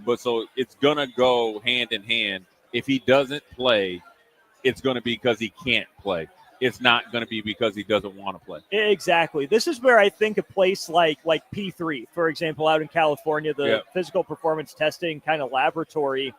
But so it's going to go hand in hand. If he doesn't play, it's going to be because he can't play. It's not going to be because he doesn't want to play. Exactly. This is where I think a place like P3, for example, out in California, the physical performance testing kind of laboratory,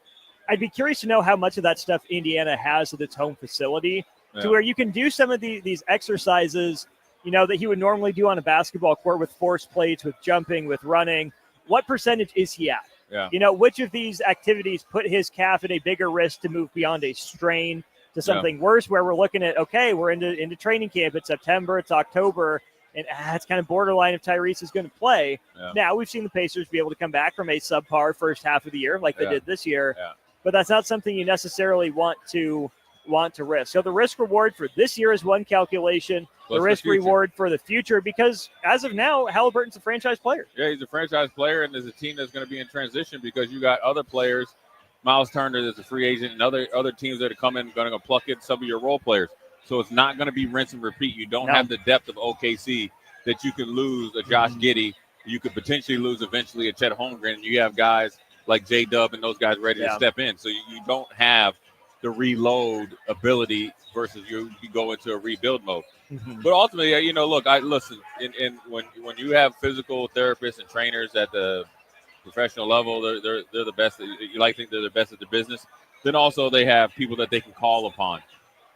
I'd be curious to know how much of that stuff Indiana has at its home facility to where you can do some of these exercises, that he would normally do on a basketball court with force plates, with jumping, with running. What percentage is he at? Yeah. Which of these activities put his calf at a bigger risk to move beyond a strain to something worse, where we're looking at, okay, we're into training camp. It's September, it's October, and it's kind of borderline if Tyrese is going to play. Yeah. Now, we've seen the Pacers be able to come back from a subpar first half of the year like they did this year, Yeah. but that's not something you necessarily want to risk. So the risk reward for this year is one calculation, What's the the risk future? reward for the future, because as of now, Halliburton's a franchise player. Yeah, he's a franchise player, and there's a team that's going to be in transition because you got other players. Miles Turner is a free agent, and other teams that are coming going to pluck in some of your role players. So it's not going to be rinse and repeat. You don't have the depth of OKC that you can lose a Josh Giddey. You could potentially lose eventually a Chet Holmgren. You have guys like J-Dub and those guys ready to step in. So you don't have the reload ability versus you go into a rebuild mode. But ultimately, look, listen. When you have physical therapists and trainers at the professional level, they're the best. You like to think they're the best at the business. Then also they have people that they can call upon.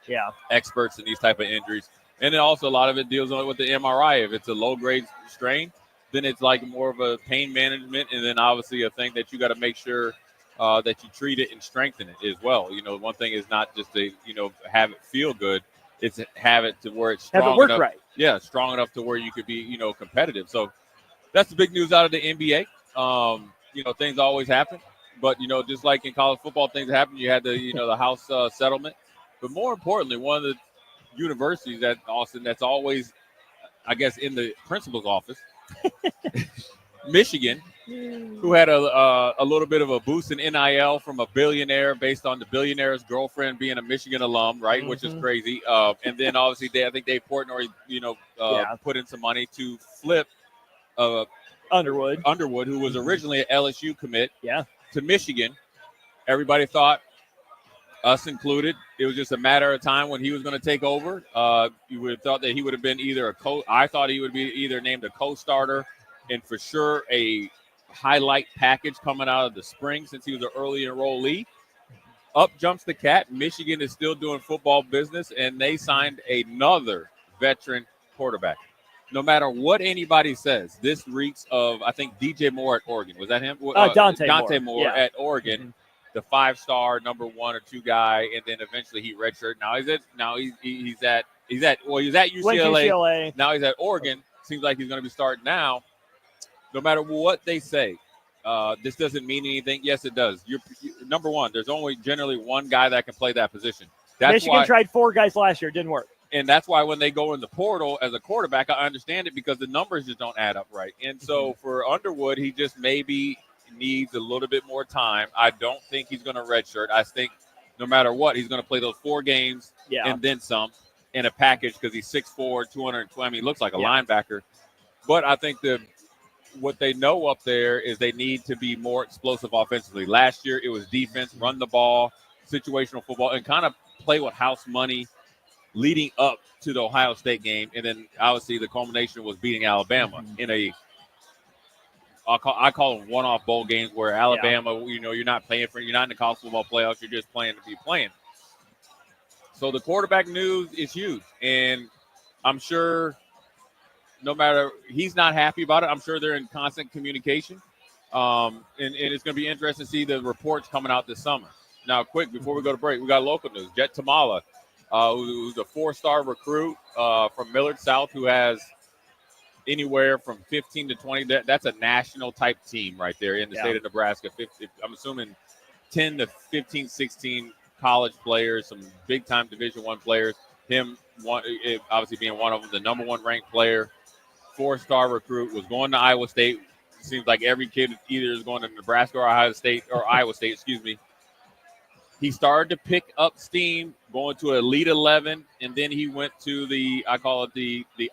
Yeah, experts in these type of injuries, and then also a lot of it deals with the MRI. If it's a low grade strain, then it's like more of a pain management, and then obviously a thing that you got to make sure that you treat it and strengthen it as well. One thing is not just to have it feel good. It's have it to where it's strong have it work enough. right. Yeah, strong enough to where you could be, competitive. So that's the big news out of the NBA. Things always happen, but just like in college football, things happen. You had the the House settlement, but more importantly, one of the universities at Austin that's always, I guess, in the principal's office, Michigan, who had a little bit of a boost in NIL from a billionaire based on the billionaire's girlfriend being a Michigan alum, right? Which is crazy. And then obviously I think Dave Portnoy, put in some money to flip Underwood, who was originally an LSU commit, to Michigan. Everybody thought, us included, it was just a matter of time when he was going to take over. You would have thought that he would have been either I thought he would be either named a co-starter and for sure a highlight package coming out of the spring since he was an early enrollee. Up jumps the cat. Michigan is still doing football business, and they signed another veteran quarterback. No matter what anybody says, this reeks of, I think, DJ Moore at Oregon. Was that him? Dante Moore at Oregon, the 5-star number 1 or 2 guy, and then eventually he redshirted. Now he's at UCLA. Now he's at Oregon. Seems like he's going to be starting now. No matter what they say, this doesn't mean anything. Yes, it does. Number one, there's only generally one guy that can play that position. Michigan tried 4 guys last year. It didn't work. And that's why when they go in the portal as a quarterback, I understand it because the numbers just don't add up right. And so for Underwood, he just maybe needs a little bit more time. I don't think he's going to redshirt. I think no matter what, he's going to play those 4 games and then some in a package because he's 6'4", 220. I mean, he looks like a linebacker. But I think what they know up there is they need to be more explosive offensively. Last year, it was defense, run the ball, situational football, and kind of play with house money leading up to the Ohio State game. And then, obviously, the culmination was beating Alabama in I call them one-off bowl games where Alabama, you're not in the college football playoffs. You're just playing to be playing. So the quarterback news is huge. And I'm sure – no matter, he's not happy about it. I'm sure they're in constant communication. And it's going to be interesting to see the reports coming out this summer. Now, quick, before we go to break, we got local news. Jet Tamala, who's a 4-star recruit from Millard South who has anywhere from 15 to 20. That's a national type team right there in the state of Nebraska. I'm assuming 10 to 15, 16 college players, some big-time Division I players. Him, obviously being one of them, the number 1 ranked player. 4-star recruit, was going to Iowa State. It seems like every kid either is going to Nebraska or Iowa State, excuse me. He started to pick up steam, going to Elite 11, and then he went to the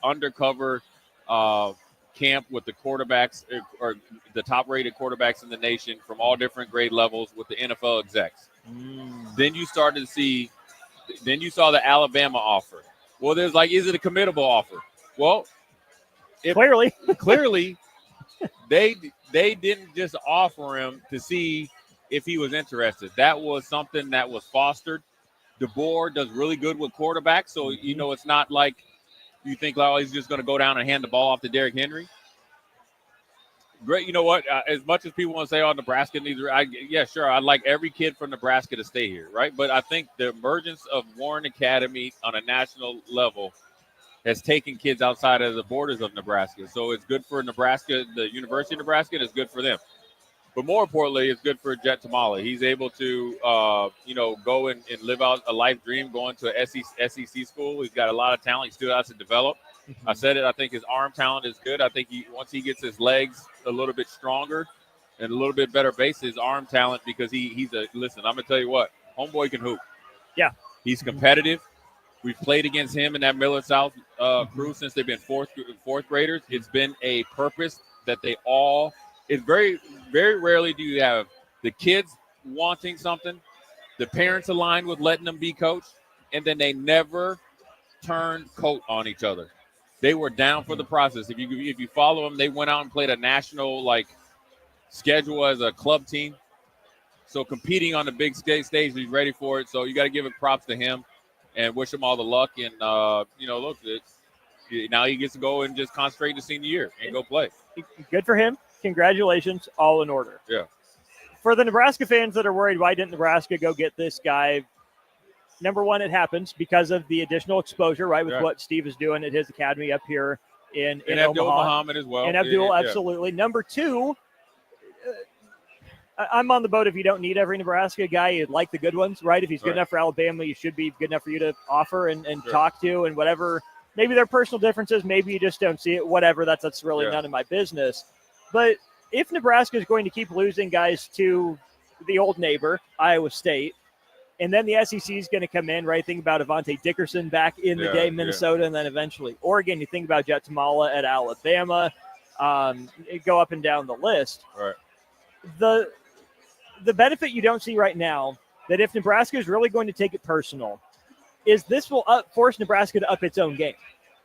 undercover camp with the quarterbacks or the top-rated quarterbacks in the nation from all different grade levels with the NFL execs. Then you saw the Alabama offer. Well, there's is it a committable offer? Well, clearly, they didn't just offer him to see if he was interested. That was something that was fostered. DeBoer does really good with quarterbacks, so it's not like you think, oh, he's just going to go down and hand the ball off to Derrick Henry. Great, you know what? As much as people want to say, "Oh, Nebraska needs," sure, I'd like every kid from Nebraska to stay here, right? But I think the emergence of Warren Academy on a national level has taken kids outside of the borders of Nebraska. So it's good for Nebraska, the University of Nebraska, and it's good for them. But more importantly, it's good for Jet Tamala. He's able to, go and live out a life dream going to an SEC school. He's got a lot of talent. He still has to develop. I said it. I think his arm talent is good. I think once he gets his legs a little bit stronger and a little bit better base, his arm talent, because listen, I'm going to tell you what, homeboy can hoop. Yeah. He's competitive. We've played against him in that Millard South crew since they've been fourth graders. It's been a purpose that it's very, very rarely do you have the kids wanting something, the parents aligned with letting them be coached, and then they never turn coat on each other. They were down for the process. If you follow them, they went out and played a national schedule as a club team. So competing on the big stage, he's ready for it. So you got to give it props to him and wish him all the luck. And look, now he gets to go and just concentrate the senior year and go play. Good for him. Congratulations, all in order. Yeah. For the Nebraska fans that are worried, why didn't Nebraska go get this guy? Number one, it happens because of the additional exposure, right, with what Steve is doing at his academy up here in Abdul Omaha. Muhammad as well. And Abdul, absolutely. Number two, I'm on the boat. If you don't need every Nebraska guy, you'd like the good ones, right? If he's good enough for Alabama, you should be good enough for you to offer and talk to and whatever. Maybe there are personal differences. Maybe you just don't see it. Whatever. That's really none of my business. But if Nebraska is going to keep losing guys to the old neighbor, Iowa State, and then the SEC is going to come in, right? Think about Avante Dickerson back in the day, Minnesota, and then eventually Oregon. You think about Jet Tamala at Alabama. Go up and down the list. Right. The benefit you don't see right now, that if Nebraska is really going to take it personal, is this will force Nebraska to up its own game.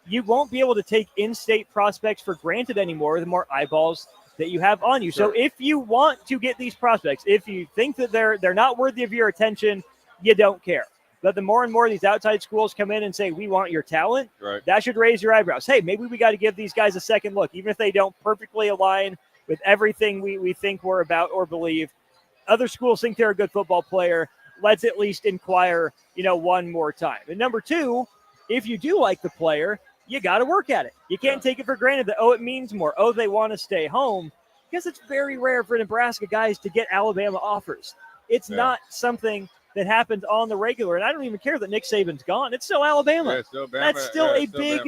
You won't be able to take in-state prospects for granted anymore, the more eyeballs that you have on you. Sure. So if you want to get these prospects, if you think that they're not worthy of your attention, you don't care. But the more and more these outside schools come in and say, we want your talent, that should raise your eyebrows. Hey, maybe we got to give these guys a second look, even if they don't perfectly align with everything we think we're about or believe. Other schools think they're a good football player. Let's at least inquire, one more time. And number two, if you do like the player, you got to work at it. You can't take it for granted that, it means more. They want to stay home. Because it's very rare for Nebraska guys to get Alabama offers. It's not something that happens on the regular. And I don't even care that Nick Saban's gone. It's still Alabama. Yeah, still Bama. That's still a big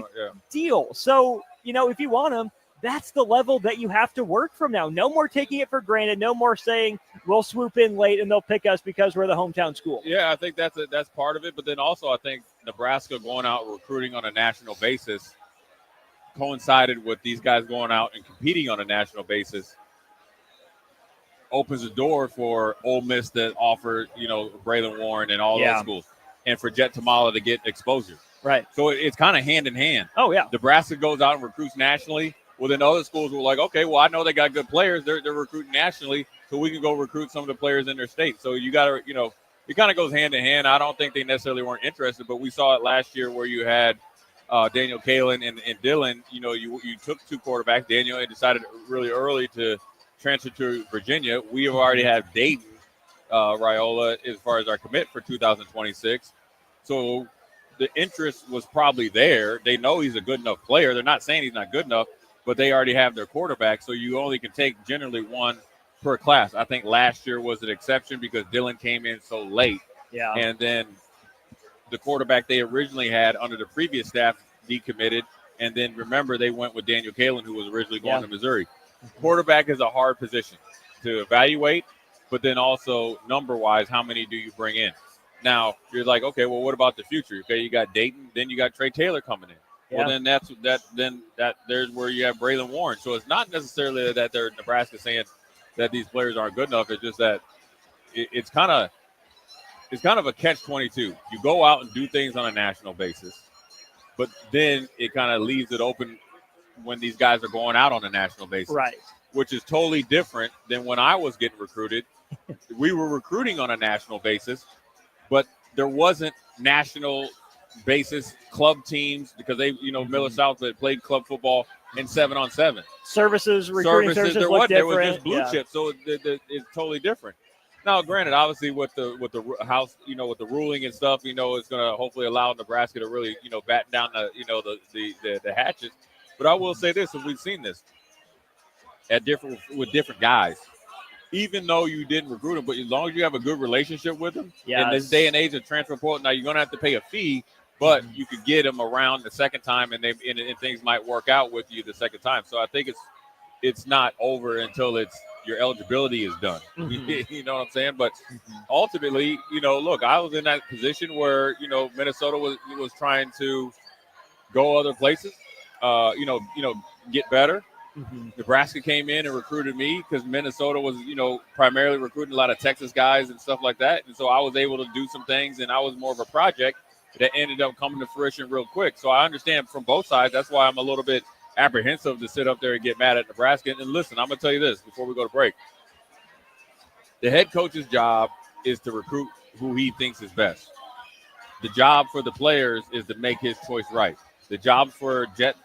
deal. So, if you want them, that's the level that you have to work from now. No more taking it for granted. No more saying we'll swoop in late and they'll pick us because we're the hometown school. Yeah, I think that's part of it. But then also I think Nebraska going out recruiting on a national basis coincided with these guys going out and competing on a national basis. Opens the door for Ole Miss that offer, Braylon Warren and all those schools, and for Jet Tamala to get exposure. Right. So it's kind of hand in hand. Oh, yeah. Nebraska goes out and recruits nationally. Well, then other schools were like, okay, well, I know they got good players. They're recruiting nationally, so we can go recruit some of the players in their state. So you got to, it kind of goes hand in hand. I don't think they necessarily weren't interested, but we saw it last year where you had Daniel Kalen and Dylan. You took two quarterbacks. Daniel had decided really early to transfer to Virginia. We have already had Dayton Raiola as far as our commit for 2026. So the interest was probably there. They know he's a good enough player. They're not saying he's not good enough, but they already have their quarterback. So you only can take generally one per class. I think last year was an exception because Dylan came in so late. Yeah. And then the quarterback they originally had under the previous staff decommitted. And then remember, they went with Daniel Kalen, who was originally going to Missouri. Quarterback is a hard position to evaluate, but then also number-wise, how many do you bring in? Now, you're like, okay, well, what about the future? Okay, you got Dayton, then you got Trey Taylor coming in. Yeah. Well, then there's where you have Braylon Warren. So it's not necessarily that they're Nebraska saying that these players aren't good enough. It's just that it's kind of a catch-22. You go out and do things on a national basis, but then it kind of leaves it open when these guys are going out on a national basis. Right. Which is totally different than when I was getting recruited we were recruiting on a national basis, but there wasn't national basis club teams because they, Miller South had played club football in 7-on-7. Recruiting services there look was different. just blue chip, so it's totally different. Now, granted, obviously with the house, with the ruling and stuff, it's going to hopefully allow Nebraska to really, batten down the hatches. But I will say this, and we've seen this with different guys. Even though you didn't recruit them, but as long as you have a good relationship with them, in this day and age of transfer portal, now you're going to have to pay a fee, but you could get them around the second time, and things might work out with you the second time. So I think it's not over until your eligibility is done. You know what I'm saying? But ultimately, look, I was in that position where Minnesota was trying to go other places, get better. Nebraska came in and recruited me because Minnesota was, primarily recruiting a lot of Texas guys and stuff like that. And so I was able to do some things, and I was more of a project that ended up coming to fruition real quick. So I understand from both sides. That's why I'm a little bit apprehensive to sit up there and get mad at Nebraska. And listen, I'm going to tell you this before we go to break. The head coach's job is to recruit who he thinks is best. The job for the players is to make his choice right. The job for Jet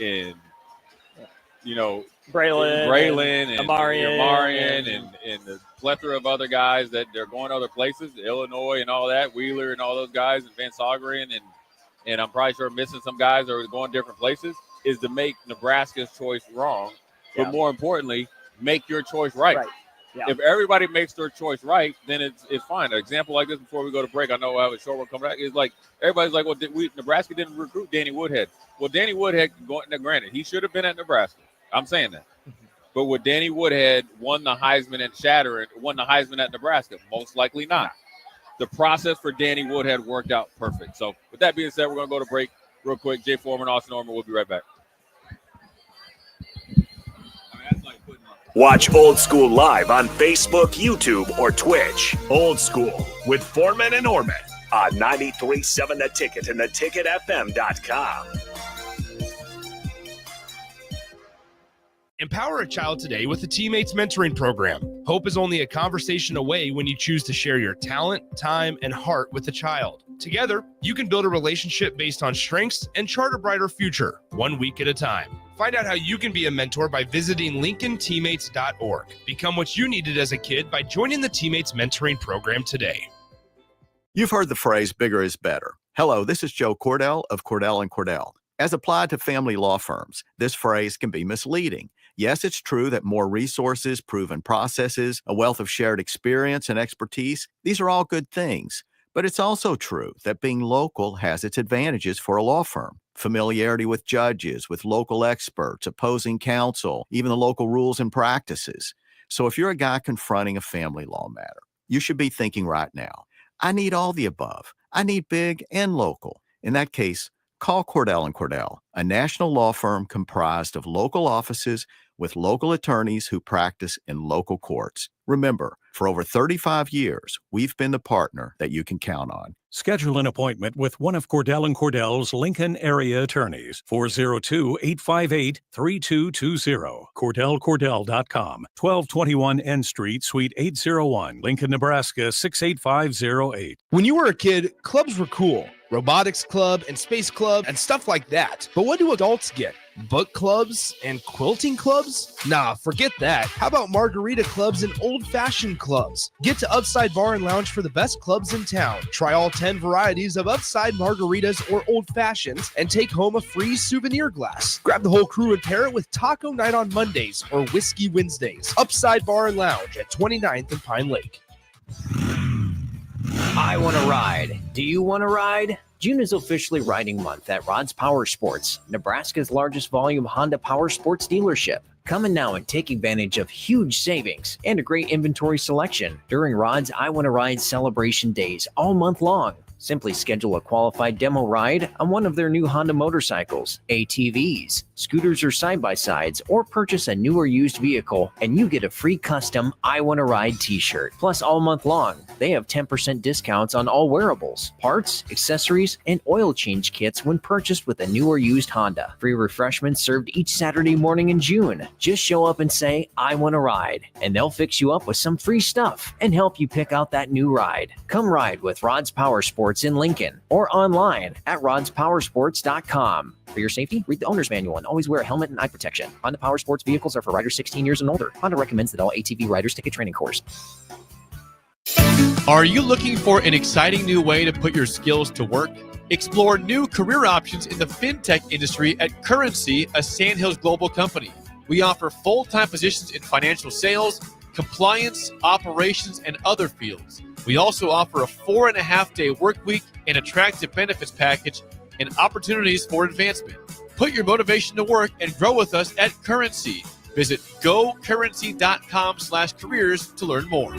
and Braylon and Amarian and the plethora of other guys that they're going other places, Illinois and all that, Wheeler and all those guys, and Van Sogeren, and I'm probably sure missing some guys that are going different places, is to make Nebraska's choice wrong. But more importantly, make your choice right. Yeah. If everybody makes their choice right, then it's fine. An example like this before we go to break, I know I have a short one coming back, is like everybody's like, well, Nebraska didn't recruit Danny Woodhead. Well, Danny Woodhead, granted, he should have been at Nebraska. I'm saying that. But would Danny Woodhead won the Heisman at Nebraska? Most likely not. The process for Danny Woodhead worked out perfect. So with that being said, we're going to go to break real quick. Jay Foreman, Austin Norman, we'll be right back. Watch Old School live on Facebook, YouTube, or Twitch. Old School with Foreman and Orman on 93.7 The Ticket and theticketfm.com. Empower a child today with the Teammates Mentoring Program. Hope is only a conversation away when you choose to share your talent, time, and heart with a child. Together, you can build a relationship based on strengths and chart a brighter future, 1 week at a time. Find out how you can be a mentor by visiting LincolnTeammates.org. Become what you needed as a kid by joining the Teammates Mentoring Program today. You've heard the phrase bigger is better. Hello, this is Joe Cordell of Cordell & Cordell. As applied to family law firms, this phrase can be misleading. Yes, it's true that more resources, proven processes, a wealth of shared experience and expertise, these are all good things. But it's also true that being local has its advantages for a law firm. Familiarity with judges, with local experts, opposing counsel, even the local rules and practices. So if you're a guy confronting a family law matter, you should be thinking right now, I need all the above. I need big and local. In that case, call Cordell & Cordell, a national law firm comprised of local offices with local attorneys who practice in local courts. Remember, for over 35 years, we've been the partner that you can count on. Schedule an appointment with one of Cordell & Cordell's Lincoln area attorneys. 402-858-3220. CordellCordell.com. 1221 N Street, Suite 801, Lincoln, Nebraska 68508. When you were a kid, clubs were cool. Robotics club and space club and stuff like that. But what do adults get? Book clubs and quilting clubs? Nah, forget that. How about margarita clubs and old-fashioned clubs? Get to Upside Bar and Lounge for the best clubs in town. Try all 10 varieties of Upside margaritas or old fashions and take home a free souvenir glass. Grab the whole crew and pair it with taco night on Mondays or whiskey Wednesdays. Upside Bar and Lounge at 29th and Pine Lake. I want to ride. Do you want to ride? June is officially riding month at Rod's Power Sports, Nebraska's largest volume Honda Power Sports dealership. Come in now and take advantage of huge savings and a great inventory selection during Rod's I Want to Ride celebration days all month long. Simply schedule a qualified demo ride on one of their new Honda motorcycles, ATVs, scooters, or side-by-sides, or purchase a new or used vehicle, and you get a free custom I Want to Ride t-shirt. Plus, all month long, they have 10% discounts on all wearables, parts, accessories, and oil change kits when purchased with a new or used Honda. Free refreshments served each Saturday morning in June. Just show up and say, I want to ride, and they'll fix you up with some free stuff and help you pick out that new ride. Come ride with Rod's Power Sports in Lincoln or online at rodspowersports.com. For your safety, read the owner's manual and always wear a helmet and eye protection. Honda Power Sports vehicles are for riders 16 years and older. Honda recommends that all ATV riders take a training course. Are you looking for an exciting new way to put your skills to work? Explore new career options in the fintech industry at Currency, a Sandhills Global company. We offer full-time positions in financial sales, compliance, operations, and other fields. We also offer a 4.5-day work week, an attractive benefits package, and opportunities for advancement. Put your motivation to work and grow with us at Currency. Visit gocurrency.com/careers to learn more.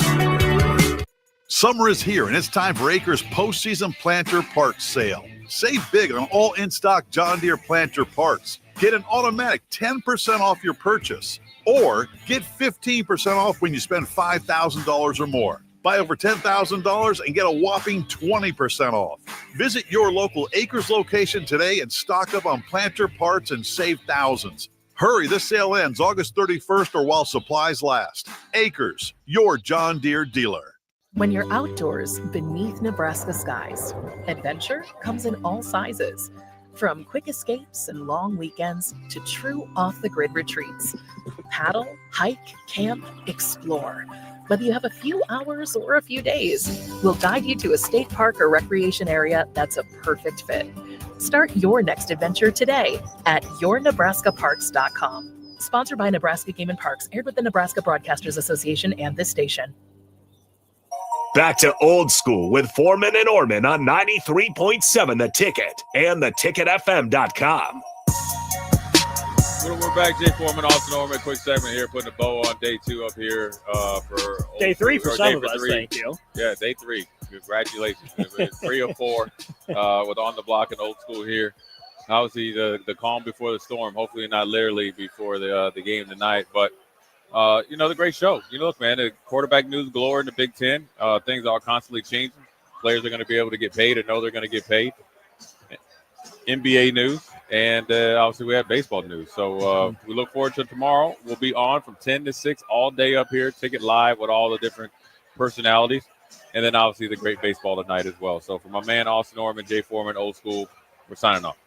Summer is here, and it's time for Acres postseason planter parts sale. Save big on all in-stock John Deere planter parts. Get an automatic 10% off your purchase, or get 15% off when you spend $5,000 or more. Buy over $10,000 and get a whopping 20% off. Visit your local Acres location today and stock up on planter parts and save thousands. Hurry, this sale ends August 31st or while supplies last. Acres, your John Deere dealer. When you're outdoors beneath Nebraska skies, adventure comes in all sizes. From quick escapes and long weekends to true off-the-grid retreats. Paddle, hike, camp, explore. Whether you have a few hours or a few days, we'll guide you to a state park or recreation area that's a perfect fit. Start your next adventure today at yournebraskaparks.com. Sponsored by Nebraska Game and Parks, aired with the Nebraska Broadcasters Association and this station. Back to old school with Foreman and Orman on 93.7 The Ticket and theticketfm.com. We're back. Jay Foreman, Austin Orman. Quick segment here, putting a bow on day 2 up here for day 3 for some of us. Thank you. Yeah, day 3. Congratulations. 3 or 4 with On the Block and Old School here. Obviously, the calm before the storm. Hopefully, not literally before the game tonight, but. The great show. Look, man, the quarterback news galore in the Big Ten. Things are constantly changing. Players are going to be able to get paid and know they're going to get paid. NBA news, and obviously we have baseball news. So we look forward to tomorrow. We'll be on from 10 to 6 all day up here. Ticket live with all the different personalities. And then obviously the great baseball tonight as well. So for my man, Austin Orman, Jay Foreman, Old School, we're signing off.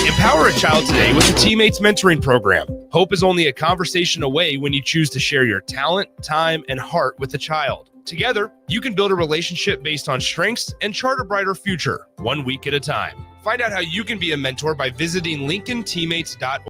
Empower a child today with the Teammates Mentoring Program. Hope is only a conversation away when you choose to share your talent, time, and heart with a child. Together, you can build a relationship based on strengths and chart a brighter future, 1 week at a time. Find out how you can be a mentor by visiting LincolnTeammates.org.